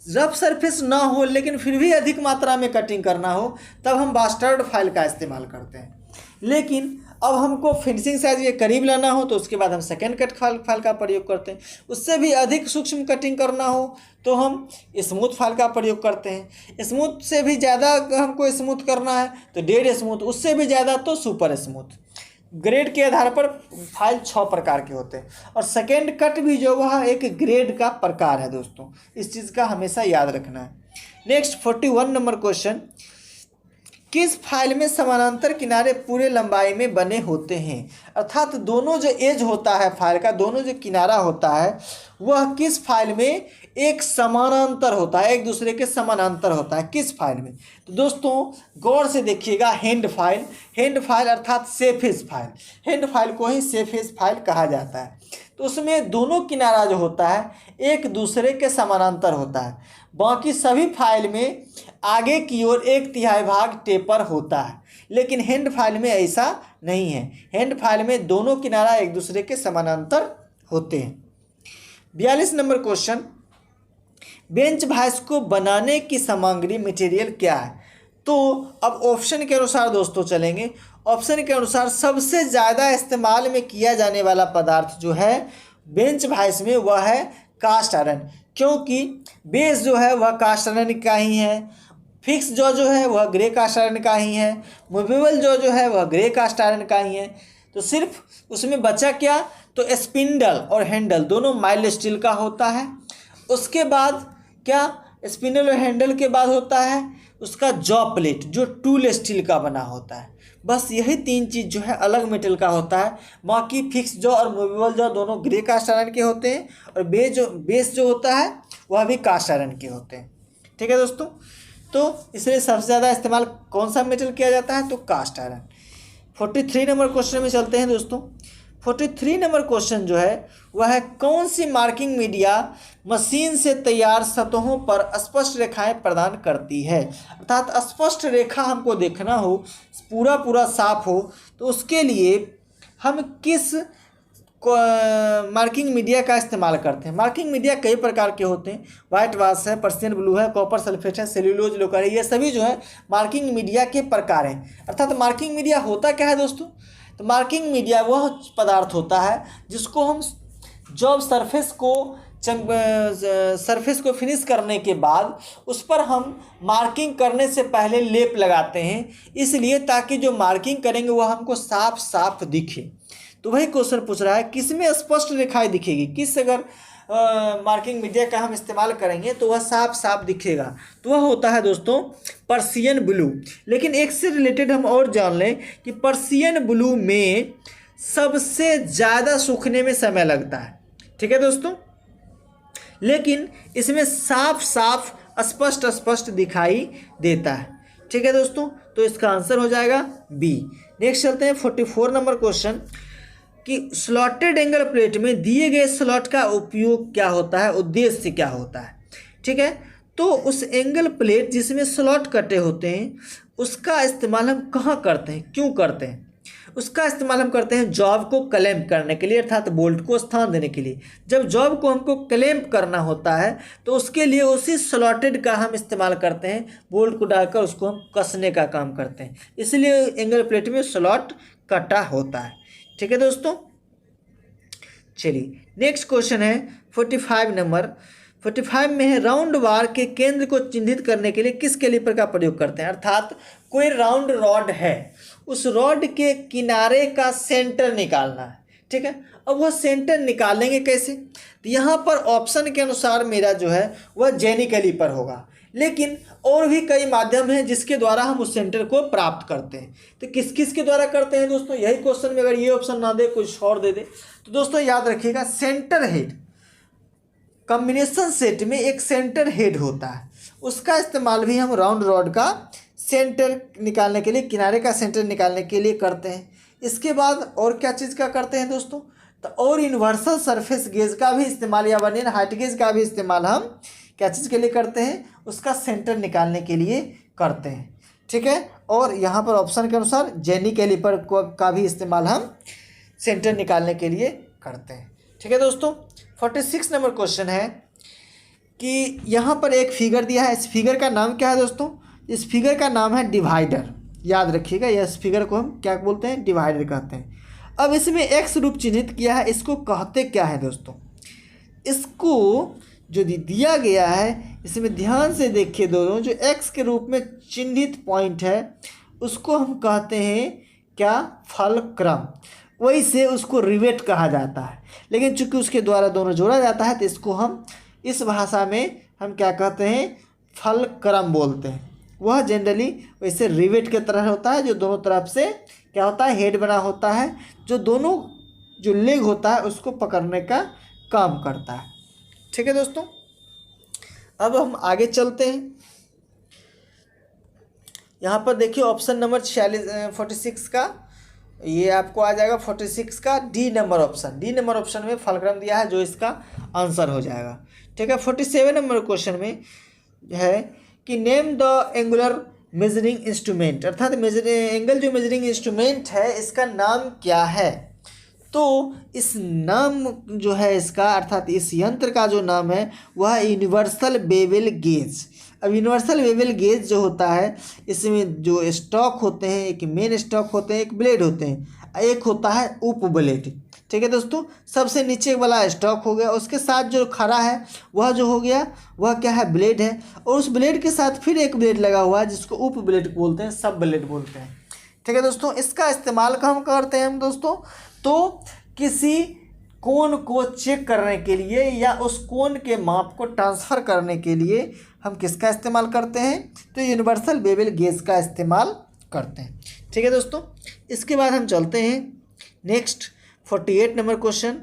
रफ सरफेस ना हो लेकिन फिर भी अधिक मात्रा में कटिंग करना हो तब हम बास्टर्ड फाइल का इस्तेमाल करते हैं। लेकिन अब हमको फिनिशिंग साइज के करीब लाना हो तो उसके बाद हम सेकेंड कट फाइल का प्रयोग करते हैं। उससे भी अधिक सूक्ष्म कटिंग करना हो तो हम स्मूथ फाइल का प्रयोग करते हैं। स्मूथ से भी ज़्यादा हमको स्मूथ करना है तो डेड स्मूथ, उससे भी ज़्यादा तो सुपर स्मूथ। ग्रेड के आधार पर फाइल 6 प्रकार के होते हैं और सेकेंड कट भी जो वह एक ग्रेड का प्रकार है दोस्तों, इस चीज़ का हमेशा याद रखना है। नेक्स्ट 41 नंबर क्वेश्चन, किस फाइल में समानांतर किनारे पूरे लंबाई में बने होते हैं, अर्थात दोनों जो एज होता है फाइल का, दोनों जो किनारा होता है वह किस फाइल में एक समानांतर होता है, एक दूसरे के समानांतर होता है, किस फाइल में। तो दोस्तों गौर से देखिएगा, हैंड फाइल अर्थात सेफेस फाइल, हैंड फाइल को ही सेफेस फाइल कहा जाता है। तो उसमें दोनों किनारा जो होता है एक दूसरे के समानांतर होता है। बाकी सभी फाइल में आगे की ओर 1/3 भाग टेपर होता है, लेकिन हैंड फाइल में ऐसा नहीं है। हैंड फाइल में दोनों किनारा एक दूसरे के समानांतर होते हैं। 42 नंबर क्वेश्चन, बेंच भाइस को बनाने की सामग्री मटेरियल क्या है। तो अब ऑप्शन के अनुसार दोस्तों चलेंगे। ऑप्शन के अनुसार सबसे ज़्यादा इस्तेमाल में किया जाने वाला पदार्थ जो है बेंच वाइस में वह है कास्ट आयरन, क्योंकि बेस जो है वह कास्ट आयरन का ही है, फिक्स जो है वह ग्रे कास्ट आयरन का ही है, मूवेबल जो है वह ग्रे कास्ट आयरन का ही है। तो सिर्फ उसमें बचा क्या, तो स्पिंडल और हैंडल दोनों माइल्ड स्टील का होता है। उसके बाद क्या, स्पिंडल और हैंडल के बाद होता है उसका जॉ प्लेट जो टूल स्टील का बना होता है। बस यही तीन चीज़ जो है अलग मेटल का होता है। बाकी फिक्स जॉ और मूवेबल जॉ दोनों ग्रे कास्ट आयरन के होते हैं, और बेस जो होता है वह भी कास्ट आयरन के होते हैं। ठीक है दोस्तों, तो इसलिए सबसे ज़्यादा इस्तेमाल कौन सा मेटल किया जाता है, तो कास्ट आयरन। 43 नंबर क्वेश्चन में चलते हैं दोस्तों। 43 नंबर क्वेश्चन जो है वह है, कौन सी मार्किंग मीडिया मशीन से तैयार सतहों पर स्पष्ट रेखाएं प्रदान करती है। अर्थात स्पष्ट रेखा हमको देखना हो, पूरा साफ हो, तो उसके लिए हम किस मार्किंग मीडिया का इस्तेमाल करते हैं। मार्किंग मीडिया कई प्रकार के होते हैं, वाइट वाश है, पर्सियन ब्लू है, कॉपर सल्फेट है, सेल्यूलोज लोकर है, ये सभी जो है मार्किंग मीडिया के प्रकार हैं। अर्थात मार्किंग मीडिया होता क्या है दोस्तों, तो मार्किंग मीडिया वह पदार्थ होता है जिसको हम जब सरफेस को फिनिश करने के बाद उस पर हम मार्किंग करने से पहले लेप लगाते हैं, इसलिए ताकि जो मार्किंग करेंगे वह हमको साफ साफ दिखे। तो वही क्वेश्चन पूछ रहा है, किस में स्पष्ट रेखाएं दिखेगी, किस अगर मार्किंग मीडिया का हम इस्तेमाल करेंगे तो वह साफ साफ दिखेगा, तो वह होता है दोस्तों पर्सियन ब्लू। लेकिन एक से रिलेटेड हम और जान लें कि पर्सियन ब्लू में सबसे ज़्यादा सूखने में समय लगता है। ठीक है दोस्तों, लेकिन इसमें साफ साफ स्पष्ट दिखाई देता है। ठीक है दोस्तों, तो इसका आंसर हो जाएगा बी। नेक्स्ट चलते हैं 44 नंबर क्वेश्चन कि स्लॉटेड एंगल प्लेट में दिए गए स्लॉट का उपयोग क्या होता है, उद्देश्य क्या होता है। ठीक है, तो उस एंगल प्लेट जिसमें स्लॉट कटे होते हैं उसका इस्तेमाल हम कहाँ करते हैं, क्यों करते हैं। उसका इस्तेमाल हम करते हैं जॉब को क्लैंप करने के लिए, अर्थात बोल्ट को स्थान देने के लिए। जब जॉब को हमको क्लैंप करना होता है तो उसके लिए उसी स्लॉटेड का हम इस्तेमाल करते हैं, बोल्ट को डालकर उसको हम कसने का काम करते हैं, इसलिए एंगल प्लेट में स्लॉट कटा होता है। ठीक है दोस्तों, चलिए नेक्स्ट क्वेश्चन है 45 नंबर। 45 में है, राउंड बार के केंद्र को चिन्हित करने के लिए किस कैलिपर का प्रयोग करते हैं। अर्थात कोई राउंड रॉड है, उस रॉड के किनारे का सेंटर निकालना है। ठीक है, अब वह सेंटर निकालेंगे कैसे, तो यहाँ पर ऑप्शन के अनुसार मेरा जो है वह जेनी कैलिपर होगा, लेकिन और भी कई माध्यम हैं जिसके द्वारा हम उस सेंटर को प्राप्त करते हैं। तो किस किस के द्वारा करते हैं दोस्तों, यही क्वेश्चन में अगर ये ऑप्शन ना दे कुछ और दे दे तो दोस्तों याद रखिएगा, सेंटर हेड कॉम्बिनेशन सेट में एक सेंटर हेड होता है, उसका इस्तेमाल भी हम राउंड रॉड का सेंटर निकालने के लिए, किनारे का सेंटर निकालने के लिए करते हैं। इसके बाद और क्या चीज़ का करते हैं दोस्तों, तो और यूनिवर्सल सरफेस गेज का भी इस्तेमाल या वर्नियर हाइट गेज का भी इस्तेमाल हम क्या चीज़ के लिए करते हैं, उसका सेंटर निकालने के लिए करते हैं। ठीक है, और यहाँ पर ऑप्शन के अनुसार जेनी कैलिपर का भी इस्तेमाल हम सेंटर निकालने के लिए करते हैं। ठीक है दोस्तों, 46 नंबर क्वेश्चन है कि यहाँ पर एक फिगर दिया है, इस फिगर का नाम क्या है दोस्तों, इस फिगर का नाम है डिवाइडर। याद रखिएगा, इस फिगर को हम क्या बोलते हैं, डिवाइडर कहते हैं। अब इसमें एक्स रूप चिन्हित किया है, इसको कहते क्या है दोस्तों, इसको जो दिया गया है इसमें ध्यान से देखिए दोनों, जो एक्स के रूप में चिन्हित पॉइंट है उसको हम कहते हैं क्या, फलक्रम। वही से उसको रिवेट कहा जाता है, लेकिन चूंकि उसके द्वारा दोनों जोड़ा जाता है तो इसको हम इस भाषा में हम क्या कहते हैं, फलक्रम बोलते हैं। वह जनरली वैसे रिवेट के तरह होता है, जो दोनों तरफ से क्या होता है, हेड बना होता है, जो दोनों जो लेग होता है उसको पकड़ने का काम करता है। ठीक है दोस्तों, अब हम आगे चलते हैं। यहाँ पर देखिए ऑप्शन नंबर 46 का, ये आपको आ जाएगा 46 का D number option. D number option में फलक्रम दिया है जो इसका आंसर हो जाएगा। ठीक है, 47 नंबर क्वेश्चन में है कि name the angular measuring instrument, अर्थात एंगल जो मेजरिंग इंस्ट्रूमेंट है इसका नाम क्या है। तो इस नाम जो है इसका, अर्थात इस यंत्र का जो नाम है वह यूनिवर्सल बेवल गेज। अब यूनिवर्सल बेवल गेज जो होता है इसमें जो स्टॉक होते हैं, एक मेन स्टॉक होते हैं, एक ब्लेड होते हैं, एक होता है उप ब्लेड। ठीक है दोस्तों, सबसे नीचे वाला स्टॉक हो गया, उसके साथ जो खड़ा है वह जो हो गया वह क्या है, ब्लेड है, और उस ब्लेड के साथ फिर एक ब्लेड लगा हुआ है जिसको उप ब्लेड बोलते हैं, सब ब्लेड बोलते हैं। ठीक है दोस्तों, इसका इस्तेमाल हम करते हैं हम दोस्तों, तो किसी कोण को चेक करने के लिए या उस कोण के माप को ट्रांसफ़र करने के लिए हम किसका इस्तेमाल करते हैं, तो यूनिवर्सल बेवल गेज का इस्तेमाल करते हैं। ठीक है दोस्तों, इसके बाद हम चलते हैं नेक्स्ट 48 नंबर क्वेश्चन।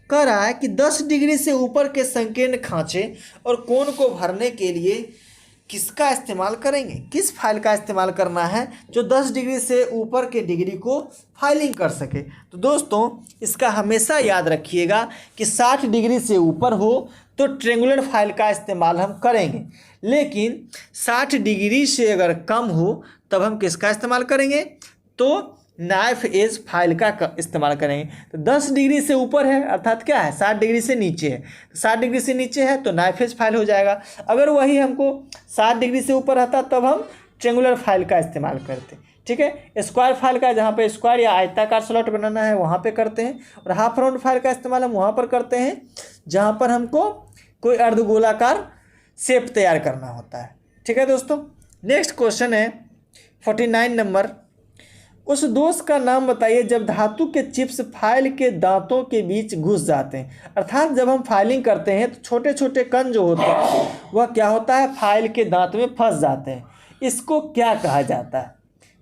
कह रहा है कि 10 डिग्री से ऊपर के संकीर्ण खांचे और कोण को भरने के लिए किसका इस्तेमाल करेंगे, किस फाइल का इस्तेमाल करना है जो 10 डिग्री से ऊपर के डिग्री को फाइलिंग कर सके। तो दोस्तों इसका हमेशा याद रखिएगा कि 60 डिग्री से ऊपर हो तो ट्रेंगुलर फाइल का इस्तेमाल हम करेंगे, लेकिन 60 डिग्री से अगर कम हो तब हम किसका इस्तेमाल करेंगे, तो नाइफ एज फाइल का इस्तेमाल करेंगे। तो 10 डिग्री से ऊपर है अर्थात क्या है, 60 डिग्री से नीचे है, 60 डिग्री से नीचे है तो नाइफ एज फाइल हो जाएगा। अगर वही हमको 60 डिग्री से ऊपर रहता तब हम ट्रेंगुलर फाइल का इस्तेमाल करते। ठीक है, स्क्वायर फाइल का जहाँ पे स्क्वायर या आयताकार स्लॉट बनाना है वहाँ पे करते हैं, और हाफ राउंड फाइल का इस्तेमाल हम वहाँ पर करते हैं जहाँ पर हमको कोई अर्धगोलाकार शेप तैयार करना होता है। ठीक है दोस्तों, नेक्स्ट क्वेश्चन है 49 नंबर। उस दोष का नाम बताइए जब धातु के चिप्स फाइल के दांतों के बीच घुस जाते हैं। अर्थात जब हम फाइलिंग करते हैं तो छोटे छोटे कण जो होते हैं वह क्या होता है, फाइल के दांत में फंस जाते हैं। इसको क्या कहा जाता है,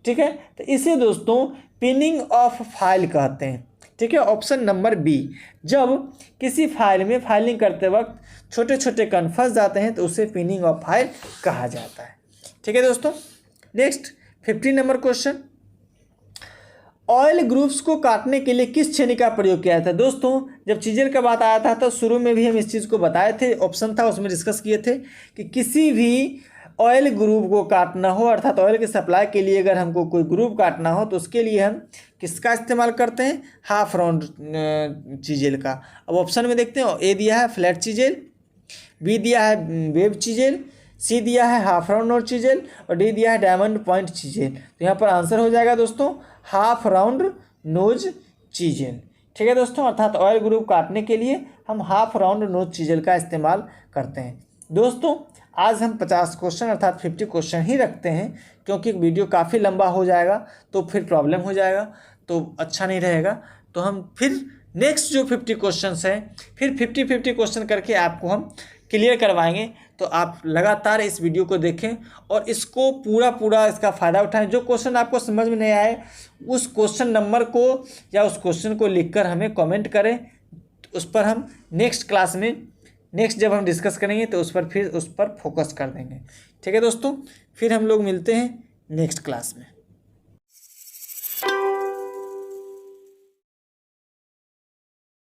ठीक है, तो इसे दोस्तों पिनिंग ऑफ फाइल कहते हैं। ठीक है, ऑप्शन नंबर बी, जब किसी फाइल में फाइलिंग करते वक्त छोटे छोटे कण फंस जाते हैं तो उसे पिनिंग ऑफ फाइल कहा जाता है। ठीक है दोस्तों, next 50 number question. Oil groups को काटने के लिए किस छेनी का प्रयोग किया था। दोस्तों जब चीज़र का बात आया था तो शुरू में भी हम इस चीज़ को बताए थे, ऑप्शन था उसमें डिस्कस किए थे कि किसी भी ऑयल ग्रुप को काटना हो अर्थात ऑयल के सप्लाई के लिए अगर हमको कोई ग्रुप काटना हो तो उसके लिए हम किसका इस्तेमाल करते हैं, हाफ राउंड चीजेल का। अब ऑप्शन में देखते हैं, ए दिया है फ्लैट चीजेल, बी दिया है वेब चीजेल, सी दिया है हाफ राउंड नोज चीजेल, और डी दिया है डायमंड पॉइंट चीजेल। तो यहाँ पर आंसर हो जाएगा दोस्तों हाफ राउंड नोज चीजेल। ठीक है दोस्तों, अर्थात ऑयल ग्रुप काटने के लिए हम हाफ राउंड नोज चीजेल का इस्तेमाल करते हैं। दोस्तों आज हम 50 क्वेश्चन अर्थात 50 क्वेश्चन ही रखते हैं, क्योंकि वीडियो काफ़ी लंबा हो जाएगा तो फिर प्रॉब्लम हो जाएगा, तो अच्छा नहीं रहेगा। तो हम फिर नेक्स्ट जो 50 क्वेश्चंस हैं फिर 50 क्वेश्चन करके आपको हम क्लियर करवाएंगे। तो आप लगातार इस वीडियो को देखें और इसको पूरा इसका फ़ायदा उठाएं। जो क्वेश्चन आपको समझ में नहीं आए उस क्वेश्चन नंबर को या उस क्वेश्चन को लिखकर हमें कमेंट करें, उस पर हम नेक्स्ट क्लास में नेक्स्ट जब हम डिस्कस करेंगे तो उस पर फोकस कर देंगे। ठीक है दोस्तों, फिर हम लोग मिलते हैं नेक्स्ट क्लास में।